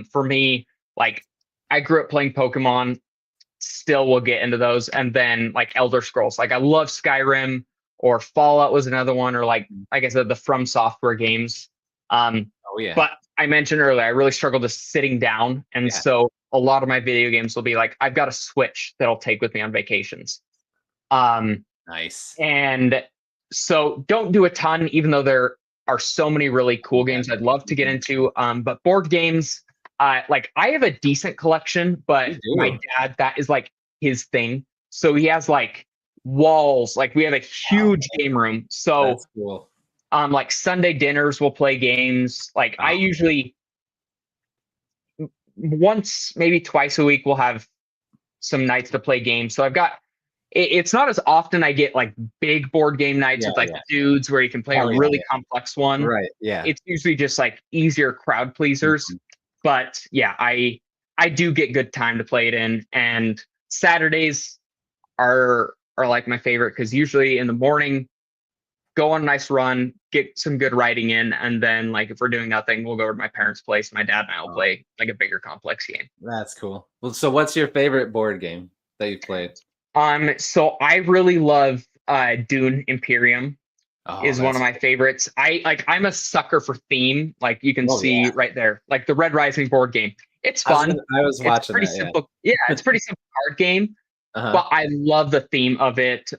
For me, like I grew up playing Pokemon, still will get into those. And then like Elder Scrolls, like I love Skyrim, or Fallout was another one, or like I said, the From Software games. But I mentioned earlier, I really struggle to sitting down. And so a lot of my video games will be like, I've got a Switch that I'll take with me on vacations. Nice. And so don't do a ton, even though there are so many really cool games I'd love to get into. But board games, like I have a decent collection, but my dad, that is like his thing. So he has like walls, like we have a huge game room. So That's cool. like Sunday dinners, we'll play games. Like I usually once, maybe twice a week, we'll have some nights to play games. So I've got, it's not as often I get like big board game nights with like dudes where you can play a really complex one. Right. Yeah. It's usually just like easier crowd pleasers. But yeah, I do get good time to play it in. And Saturdays are like my favorite because usually in the morning, go on a nice run, get some good writing in, and then like if we're doing nothing, we'll go to my parents' place. My dad and I will play like a bigger complex game. That's cool. Well, so what's your favorite board game that you've played? So I really love Dune Imperium is one of my favorites. I'm a sucker for theme, like you can see right there, like the Red Rising board game. It's fun. I was watching it's pretty that, simple. Yeah, it's pretty simple card game, but I love the theme of it.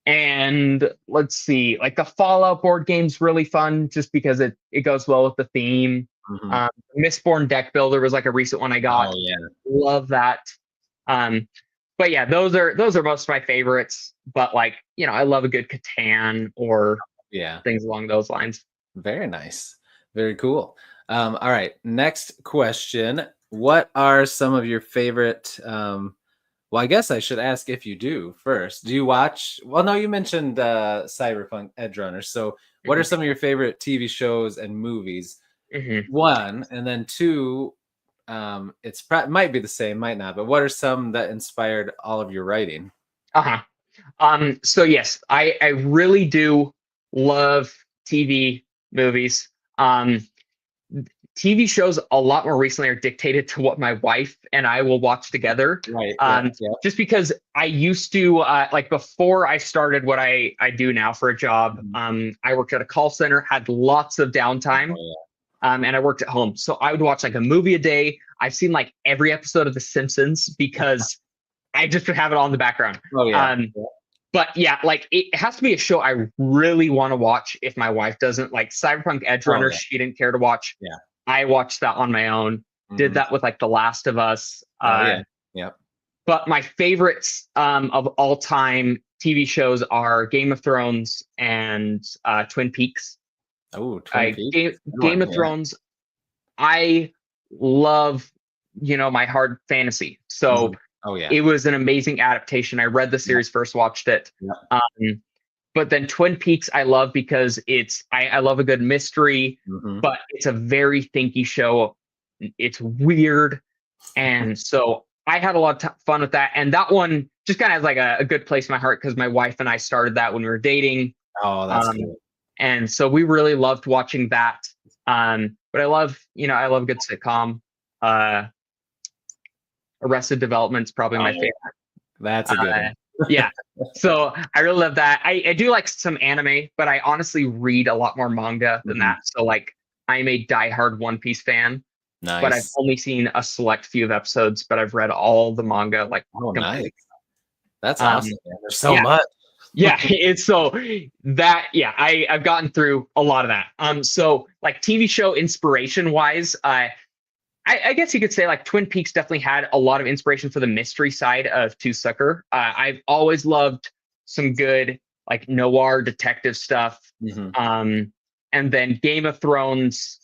And let's see, like the Fallout board game's really fun just because it goes well with the theme. Mistborn Deck Builder was like a recent one I got. Love that. But yeah, those are most of my favorites. But like, you know, I love a good Catan or things along those lines. Very nice. Very cool. All right. Next question. What are some of your favorite well, I guess I should ask if you do first. Do you watch? Well, no, you mentioned Cyberpunk Edgerunners. So what are some of your favorite TV shows and movies? One, and then two, might be the same, might not, but what are some that inspired all of your writing? So yes, I really do love TV, movies. TV shows a lot more recently are dictated to what my wife and I will watch together. Right. Just because I used to like before I started what I do now for a job, I worked at a call center, had lots of downtime. And I worked at home. So I would watch like a movie a day. I've seen like every episode of The Simpsons because I just would have it on in the background. But yeah, like it has to be a show I really want to watch if my wife doesn't. Like Cyberpunk Edgerunners, she didn't care to watch. I watched that on my own. Did that with like The Last of Us. But my favorites of all time TV shows are Game of Thrones and Twin Peaks. Oh, Twin Peaks. Game of Thrones. I love, you know, my hard fantasy. So it was an amazing adaptation. I read the series first, watched it. But then Twin Peaks I love because I love a good mystery, but it's a very thinky show. It's weird. And so I had a lot of fun with that. And that one just kind of has like a good place in my heart because my wife and I started that when we were dating. Oh, that's cool. And so we really loved watching that. But I love a good sitcom. Arrested Development's probably my favorite. That's a good one. Yeah. So I really love that. I do like some anime, but I honestly read a lot more manga than that. So like I'm a diehard One Piece fan. Nice. But I've only seen a select few of episodes, but I've read all the manga. Like, nice. That's awesome. There's so much. It's so that, I've gotten through a lot of that. So like TV show inspiration wise, I guess you could say like Twin Peaks definitely had a lot of inspiration for the mystery side of Toothsucker. I've always loved some good like noir detective stuff. And then Game of Thrones,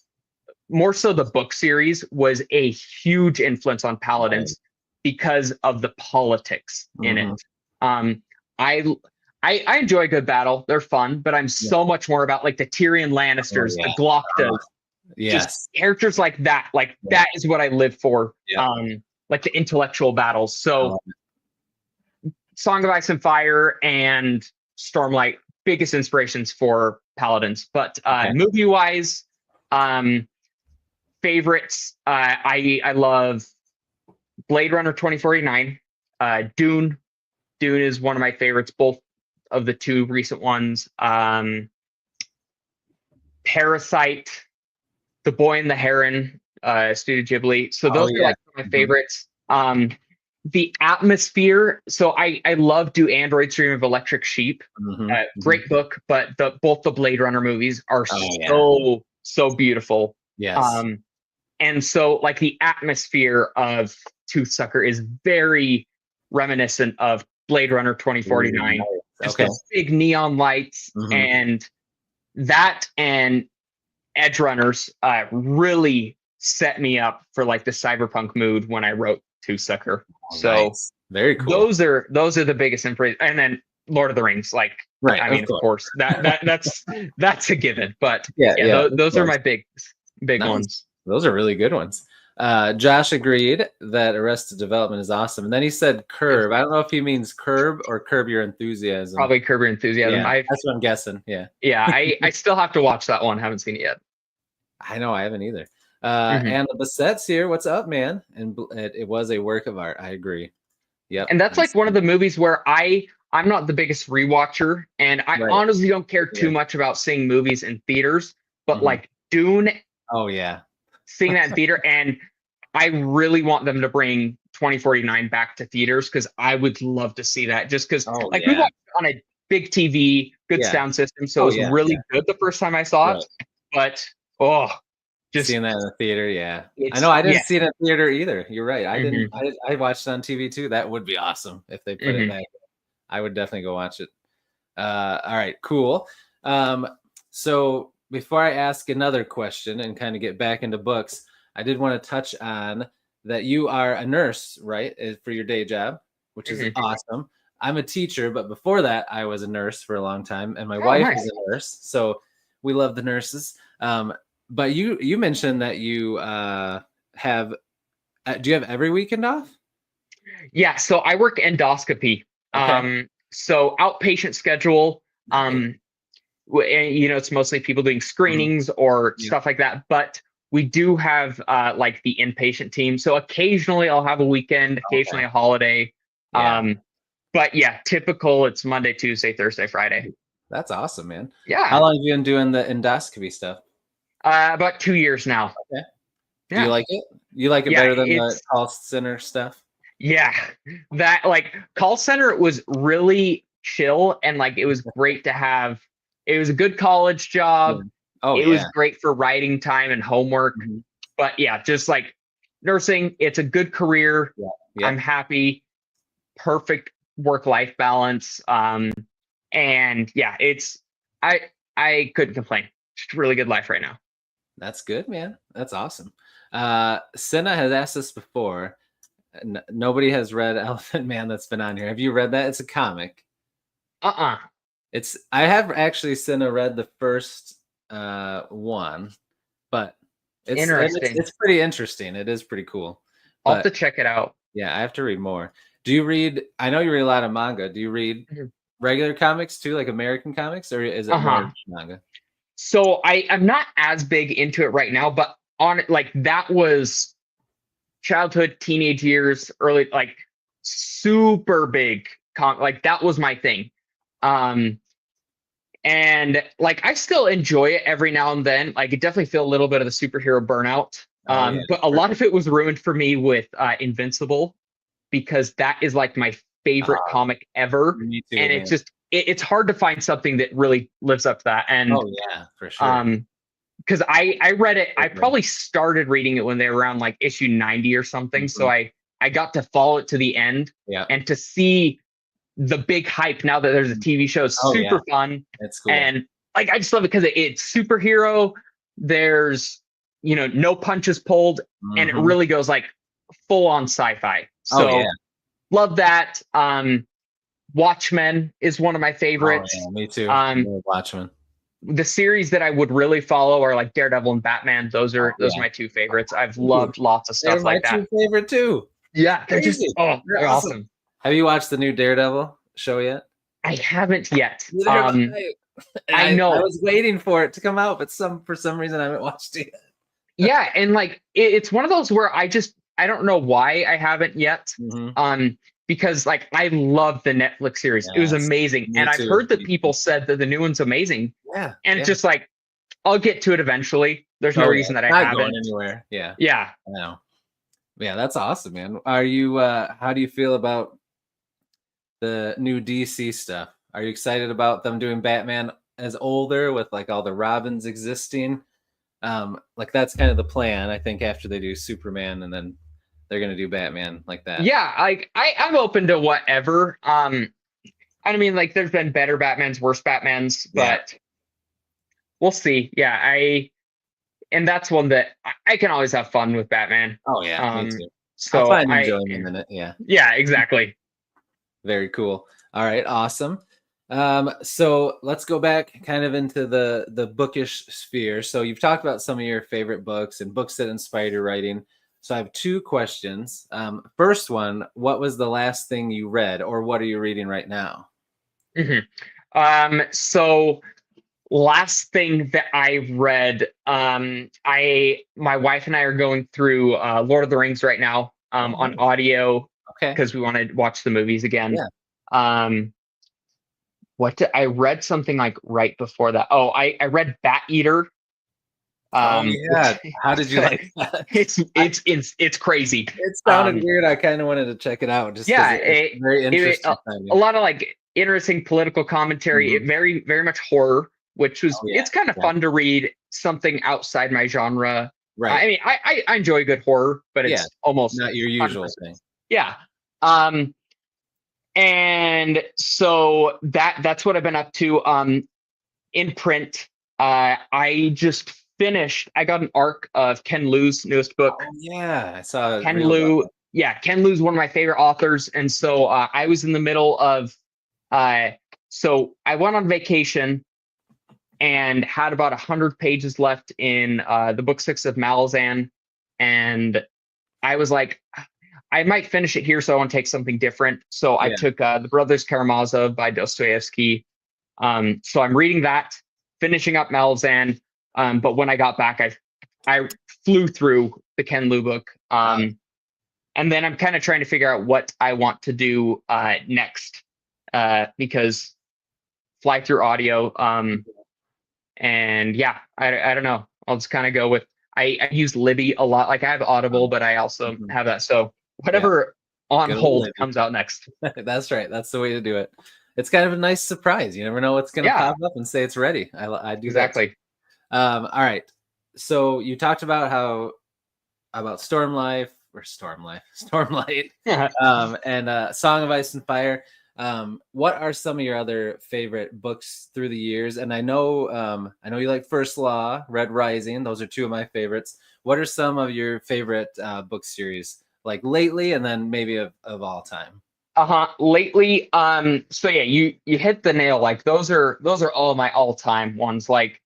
more so the book series, was a huge influence on Paladins because of the politics in it. I enjoy a good battle. They're fun, but I'm so much more about like the Tyrion Lannisters, the Gloctas. Just characters like that. Like that is what I live for. Like the intellectual battles. So Song of Ice and Fire and Stormlight, biggest inspirations for Paladins. But movie wise, favorites, I love Blade Runner 2049. Dune is one of my favorites, both of the two recent ones. Parasite. The Boy and the Heron, Studio Ghibli. So those are like my favorites. The atmosphere. So I love Do Androids Dream of Electric Sheep. Great book, but both the Blade Runner movies are so beautiful. Yes. And so like the atmosphere of Toothsucker is very reminiscent of Blade Runner 2049. Just those big neon lights and that and Edge Runners really set me up for like the cyberpunk mood when I wrote Toothsucker. So very cool. Those are the biggest inspiration. And then Lord of the Rings, like I mean, of course, that's a given. But those are my big ones. Those are really good ones. Josh agreed that Arrested Development is awesome. And then he said Curb. I don't know if he means Curb or Curb Your Enthusiasm. Probably Curb Your Enthusiasm. Yeah, that's what I'm guessing. Yeah. Yeah, I still have to watch that one. Haven't seen it yet. I know, I haven't either. And the Bassett's here. What's up, man? And it was a work of art. I agree. Yeah. And that's like one of the movies where I'm not the biggest rewatcher, and I honestly don't care too much about seeing movies in theaters, but like Dune. Oh yeah. Seeing that in theater, and I really want them to bring 2049 back to theaters because I would love to see that. Just because, we watched it on a big TV, good sound system, so it was really good the first time I saw it. But just seeing that in the theater, I know I didn't see it in theater either. You're right. I didn't. I watched it on TV too. That would be awesome if they put it there. I would definitely go watch it. All right, cool. So before I ask another question and kind of get back into books, I did want to touch on that you are a nurse, right, for your day job, which is awesome. I'm a teacher, but before that, I was a nurse for a long time, and my wife is a nurse, so we love the nurses. But you mentioned that you have. Do you have every weekend off? Yeah, so I work endoscopy. So outpatient schedule. It's mostly people doing screenings or stuff like that. But we do have like the inpatient team. So occasionally I'll have a weekend, occasionally a holiday. But yeah, typical. It's Monday, Tuesday, Thursday, Friday. That's awesome, man. Yeah. How long have you been doing the endoscopy stuff? About 2 years now. Okay. Do you like it? You like it better than the call center stuff? Yeah, that like call center, it was really chill and like it was great to have. It was a good college job. It was great for writing time and homework. But yeah, just like nursing, it's a good career. I'm happy. Perfect work-life balance. And yeah, I couldn't complain. Just a really good life right now. That's good, man. That's awesome. Senna has asked us before. Nobody has read Elephant Man that's been on here. Have you read that? It's a comic. I have actually Senna read the first one, but it's interesting. It's pretty interesting. It is pretty cool. I'll have to check it out. Yeah, I have to read more. Do you read? I know you read a lot of manga. Do you read regular comics too, like American comics, or is it more manga? So I'm not as big into it right now, but on it, like that was childhood, teenage years, early, like super big like that was my thing. And like I still enjoy it every now and then. Like I definitely feel a little bit of the superhero burnout. But a lot of it was ruined for me with Invincible, because that is like my favorite comic ever. Me too, and it's just it's hard to find something that really lives up to that. And for sure. Because I read it, I probably started reading it when they were around like issue 90 or something. So I got to follow it to the end, and to see the big hype now that there's a TV show is super fun. It's cool. And like I just love it because it's superhero. There's no punches pulled, and it really goes like full on sci-fi. So love that. Watchmen is one of my favorites. Me too. Watchmen. The series that I would really follow are like Daredevil and Batman. Those are my two favorites. I've loved lots of stuff like that. They're my two favorite too. Yeah, they're just they're awesome. Have you watched the new Daredevil show yet? I haven't yet. I know. I was waiting for it to come out, but for some reason I haven't watched it yet. Yeah, and like it's one of those where I don't know why I haven't yet. Because like I love the Netflix series. It was amazing. And I've heard that people said that the new one's amazing. Yeah. And it's just like I'll get to it eventually. There's no reason that I not haven't. going anywhere. Yeah. Yeah. I know. Yeah, that's awesome, man. Are you how do you feel about the new DC stuff? Are you excited about them doing Batman as older with like all the Robins existing? Like that's kind of the plan, I think, after they do Superman and then they're gonna do Batman like that. Yeah, like I'm open to whatever. I mean, like there's been better Batmans, worse Batmans, but we'll see. Yeah, and that's one that I can always have fun with Batman. Oh yeah, me too. So I'll find enjoyment in it. Yeah. Yeah, exactly. Very cool. All right, awesome. So let's go back kind of into the bookish sphere. So you've talked about some of your favorite books and books that inspired your writing. So I have two questions. First one, what was the last thing you read, or what are you reading right now? So last thing that I read, my wife and I are going through Lord of the Rings right now on audio. Okay. Because we want to watch the movies again. Yeah. I read something like right before that. Oh, I read Bat Eater. Yeah. How did you like that? It's crazy. It sounded weird. I kind of wanted to check it out. Just it's very interesting. A lot of like interesting political commentary. It very, very much horror, which was it's kind of fun to read something outside my genre. Right. I mean, I enjoy good horror, but it's almost not your usual thing. Yeah. And so that's what I've been up to. In print, I just finished. I got an arc of Ken Liu's newest book. Oh, yeah, I saw Ken Liu. Yeah, Ken Liu's one of my favorite authors, and so I was in the middle of. So I went on vacation and had about 100 pages left in the book 6 of Malazan, and I was like, I might finish it here, so I want to take something different. So I took The Brothers Karamazov by Dostoevsky. So I'm reading that, finishing up Malazan. But when I got back, I flew through the Ken Liu book. And then I'm kind of trying to figure out what I want to do next, because fly through audio. And yeah, I don't know. I'll just kind of go with, I use Libby a lot. Like I have Audible, but I also have that. So whatever on hold comes out next. That's right. That's the way to do it. It's kind of a nice surprise. You never know what's going to pop up and say it's ready. I do exactly. All right. So you talked about Stormlight, and Song of Ice and Fire. What are some of your other favorite books through the years? And I know you like First Law, Red Rising. Those are two of my favorites. What are some of your favorite book series, like lately, and then maybe of all time? Lately, so yeah, you hit the nail. Like those are all my all-time ones. Like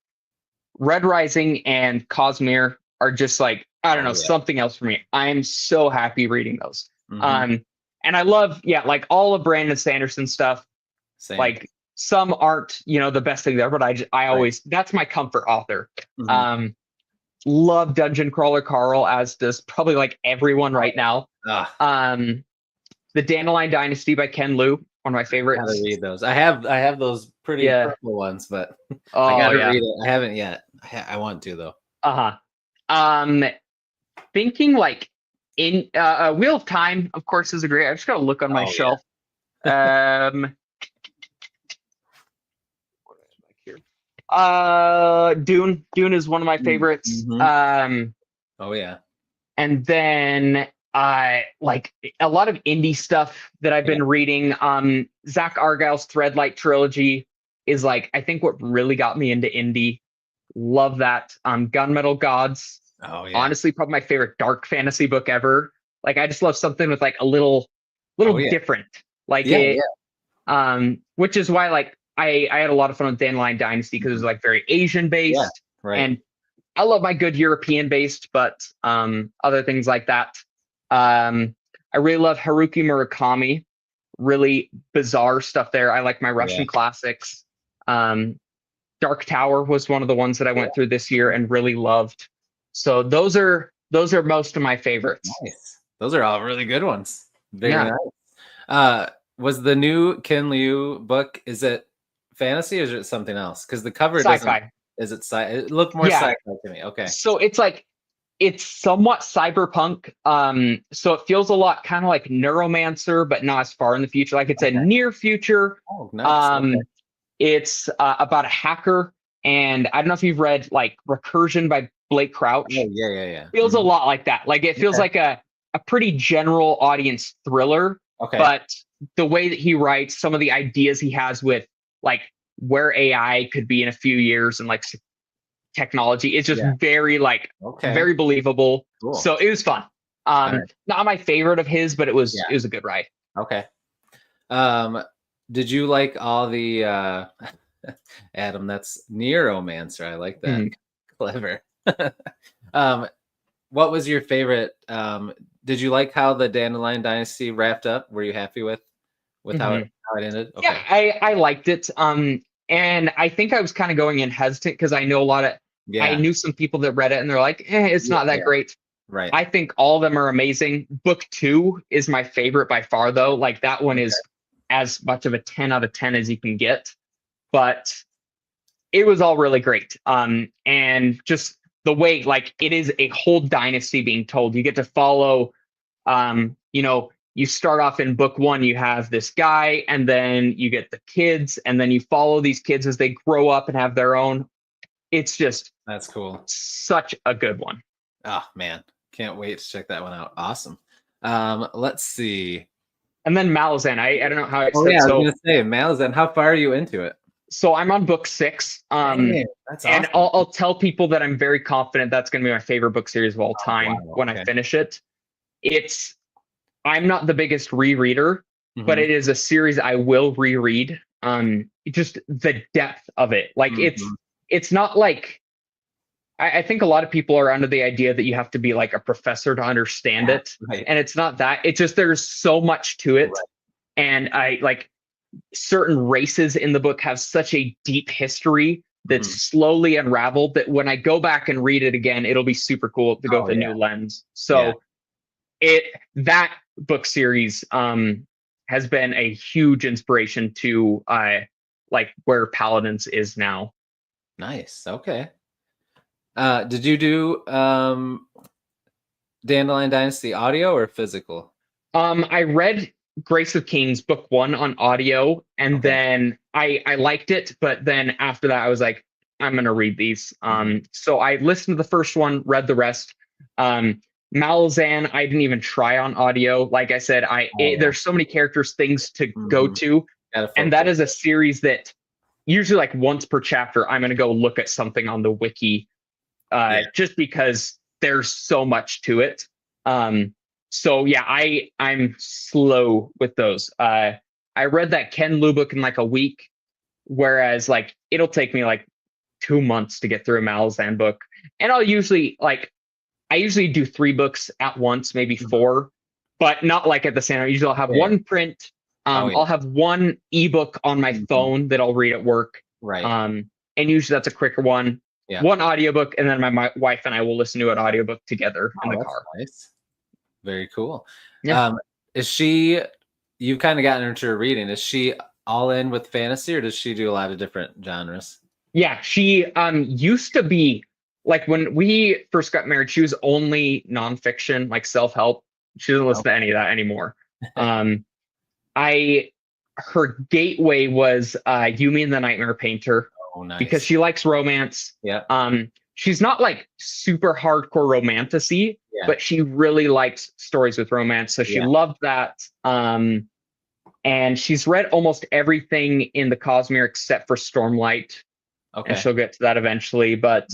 Red Rising and Cosmere are just like, I don't know, something else for me. I'm so happy reading those. And I love, like all of Brandon Sanderson stuff. Same. Like some aren't, the best thing there, but I always, that's my comfort author. Love Dungeon Crawler Carl, as does probably like everyone right now. The Dandelion Dynasty by Ken Liu, one of my favorites. I gotta read those. I have those pretty purple ones, but I gotta read it. I haven't yet. I want to though. Thinking like in Wheel of Time, of course, is a great. I just gotta look on my shelf. Dune is one of my favorites. And then like a lot of indie stuff that I've been reading. Zach Argyle's Threadlight trilogy is like, I think what really got me into indie. Love that. Gunmetal Gods. Honestly, probably my favorite dark fantasy book ever. Like I just love something with like a little different. Like which is why like I had a lot of fun with Dandelion Dynasty because it was like very Asian based. And I love my good European based, but other things like that. I really love Haruki Murakami. Really bizarre stuff there. I like my Russian classics. Dark Tower was one of the ones that I went through this year and really loved. So those are most of my favorites. Nice. Those are all really good ones. Very nice. Was the new Ken Liu book, is it fantasy or is it something else? Because the cover sci-fi. Is it it looked more Yeah. sci-fi to me. Okay. So it's somewhat cyberpunk. So it feels a lot kind of like Neuromancer, but not as far in the future. Like it's a Okay. near future. Oh, nice. Okay. It's about a hacker, and I don't know if you've read like Recursion by Blake Crouch. Oh, yeah. Feels a lot like that. Like it feels Okay. like a pretty general audience thriller, Okay. but the way that he writes, some of the ideas he has with like where AI could be in a few years and like technology, it's just very like very believable. Cool. So it was fun. Not my favorite of his, but it was a good ride. Okay. Did you like all the Adam, that's Neuromancer. I like that. Clever. What was your favorite? Did you like how the Dandelion Dynasty wrapped up? Were you happy with how it ended? Okay. Yeah, I liked it. And I think I was kind of going in hesitant because I know a lot of I knew some people that read it and they're like, it's not that great. Right. I think all of them are amazing. Book 2 is my favorite by far, though. Like that one is as much of a 10 out of 10 as you can get. But it was all really great. And just the way, like, it is a whole dynasty being told. You get to follow, you start off in book 1, you have this guy, and then you get the kids, and then you follow these kids as they grow up and have their own. It's just that's cool. Such a good one. Oh man, can't wait to check that one out. Awesome. Let's see. And then Malazan, I don't know how it's. I was gonna say Malazan. How far are you into it? So I'm on book 6. That's awesome. And I'll tell people that I'm very confident that's going to be my favorite book series of all time when I finish it. I'm not the biggest rereader, but it is a series I will reread. Just the depth of it, like it's not like I think a lot of people are under the idea that you have to be like a professor to understand it, and it's not that. It's just there's so much to it, and I like certain races in the book have such a deep history that's slowly unraveled that when I go back and read it again, it'll be super cool to go with a new lens. So that book series has been a huge inspiration to like where Paladins is now. Nice. Okay. Did you do Dandelion Dynasty audio or physical? I read Grace of Kings book 1 on audio, and then I liked it, but then after that I was like, I'm gonna read these. So I listened to the first one, read the rest. Malazan, I didn't even try on audio. Like I said, there's so many characters, things to go to, and that is a series that usually like once per chapter, I'm gonna go look at something on the wiki, just because there's so much to it. So yeah, I'm slow with those. I read that Ken Liu book in like a week, whereas like it'll take me like 2 months to get through a Malazan book. And I usually do 3 books at once, maybe 4, but not like at the same time. Usually I'll have one print. I'll have one ebook on my phone that I'll read at work. Right. And usually that's a quicker one. Yeah. One audiobook, and then my wife and I will listen to an audiobook together in the car. Nice. Very cool. Yeah. You've kind of gotten into her reading. Is she all in with fantasy, or does she do a lot of different genres? Yeah, she used to be, like when we first got married, she was only nonfiction, like self-help. She doesn't listen to any of that anymore. Her gateway was Yumi and the Nightmare Painter. Oh, nice. Because she likes romance. Yeah. She's not like super hardcore romantasy, but she really likes stories with romance. So she loved that. And she's read almost everything in the Cosmere except for Stormlight. Okay. And she'll get to that eventually. But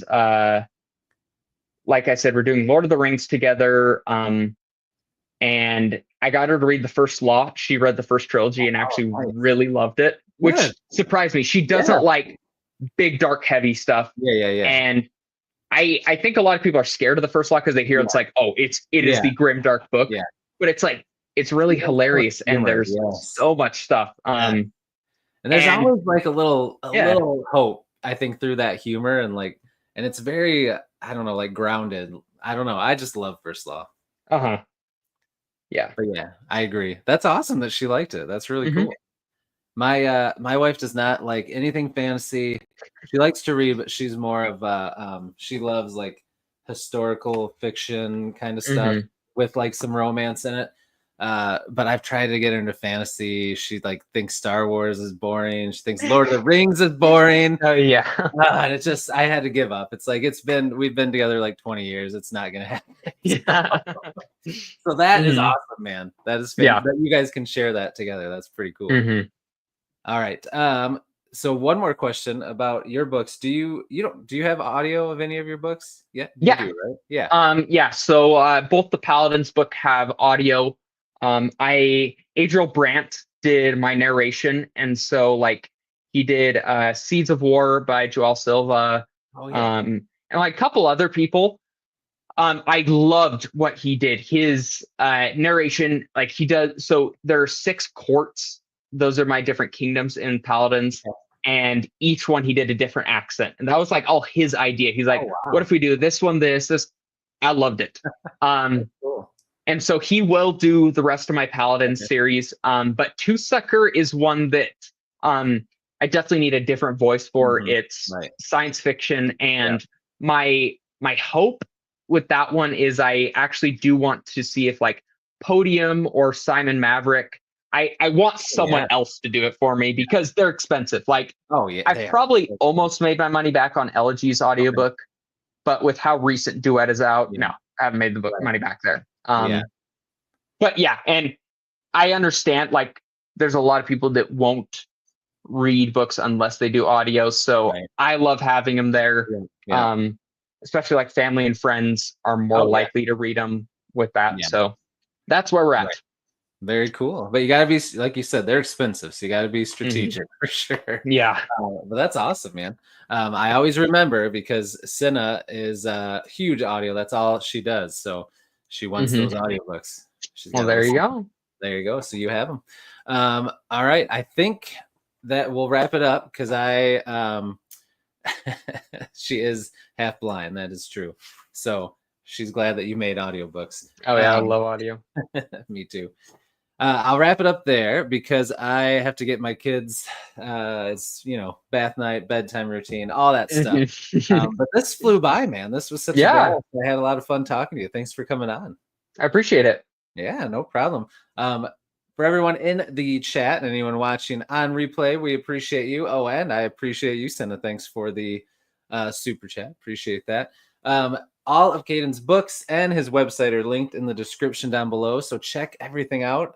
like I said, we're doing Lord of the Rings together. And I got her to read the first lot. She read the first trilogy and actually really loved it, which surprised me. She doesn't like big, dark, heavy stuff. Yeah. And I think a lot of people are scared of the first lot because they hear it's like, oh, it is the grim, dark book. Yeah. But it's like, it's really hilarious, and there's so much stuff. And there's always like a little hope, I think, through that humor, and it's very, I don't know, like grounded. I don't know. I just love First Law. Yeah. But yeah, I agree. That's awesome that she liked it. That's really cool. My wife does not like anything fantasy. She likes to read, but she's more of she loves like historical fiction kind of stuff Mhm. with like some romance in it. But I've tried to get her into fantasy. She like thinks Star Wars is boring. She thinks Lord of the Rings is boring. Oh yeah. And it's just I had to give up. It's like we've been together like 20 years. It's not gonna happen. Yeah. So that is Mhm. awesome, man. That is Yeah. that you guys can share that together. That's pretty cool. Mhm. All right. So one more question about your books. Do you have audio of any of your books? Yeah, you Yeah. do, right? Yeah. Yeah. So both the Paladins book have audio. Adriel Brandt did my narration, and so like he did Seeds of War by Joel Silva, Oh yeah. and like a couple other people. I loved what he did. His narration, like he does. So there are 6 courts. Those are my different kingdoms in Paladins, and each one he did a different accent, and that was like all his idea. He's like, Oh wow. "What if we do this one, this?" I loved it. Cool. And so he will do the rest of my Paladin series. But Toothsucker is one that I definitely need a different voice for. Mhm. It's Right. science fiction, and my hope with that one is I actually do want to see if like Podium or Simon Maverick. I want someone else to do it for me because they're expensive. Like Oh yeah. I've probably almost made my money back on Elegy's audiobook, but with how recent Duet is out, Yeah. no, I haven't made the book money back there. Yeah. But yeah, and I understand like there's a lot of people that won't read books unless they do audio. So Right. I love having them there. Yeah. Especially like family and friends are more likely to read them with that. Yeah. So that's where we're at. Right. Very cool. But you got to be, like you said, they're expensive. So you got to be strategic for sure. Yeah. But that's awesome, man. I always remember because Cinna is huge audio. That's all she does. So she wants those audiobooks. Well, there you go. There you go. So you have them. All right. I think that we'll wrap it up because she is half blind. That is true. So she's glad that you made audiobooks. Oh yeah, I love audio. Me too. I'll wrap it up there because I have to get my kids. It's bath night, bedtime routine, all that stuff. But this flew by, man. This was such a blast. I had a lot of fun talking to you. Thanks for coming on. I appreciate it. Yeah, no problem. For everyone in the chat and anyone watching on replay, we appreciate you. Oh, and I appreciate you, Senna. Thanks for the super chat. Appreciate that. All of Kaden's books and his website are linked in the description down below. So check everything out.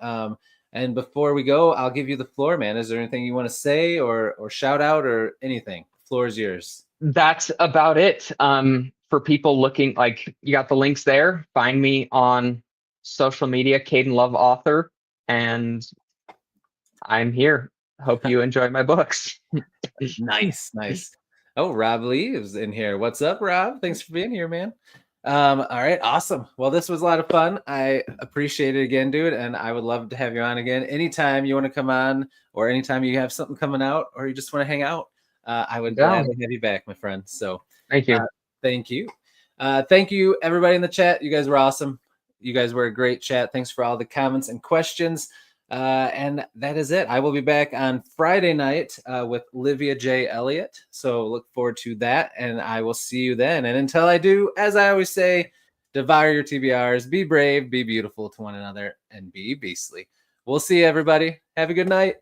And before we go, I'll give you the floor, man. Is there anything you want to say or shout out or anything? The floor is yours. That's about it. For people looking, like you got the links there. Find me on social media, Kaden Love author, and I'm here. Hope you enjoy my books. Nice. Oh, Rob Lee is in here. What's up, Rob? Thanks for being here, man. All right, awesome. Well, this was a lot of fun. I appreciate it again, dude, and I would love to have you on again. Anytime you want to come on, or anytime you have something coming out, or you just want to hang out, I would gladly have you back, my friend. So thank you. Thank you. Thank you, everybody in the chat. You guys were awesome. You guys were a great chat. Thanks for all the comments and questions. And that is it. I will be back on Friday night with Livia J. Elliott. So look forward to that. And I will see you then. And until I do, as I always say, devour your TBRs, be brave, be beautiful to one another, and be beastly. We'll see you, everybody. Have a good night.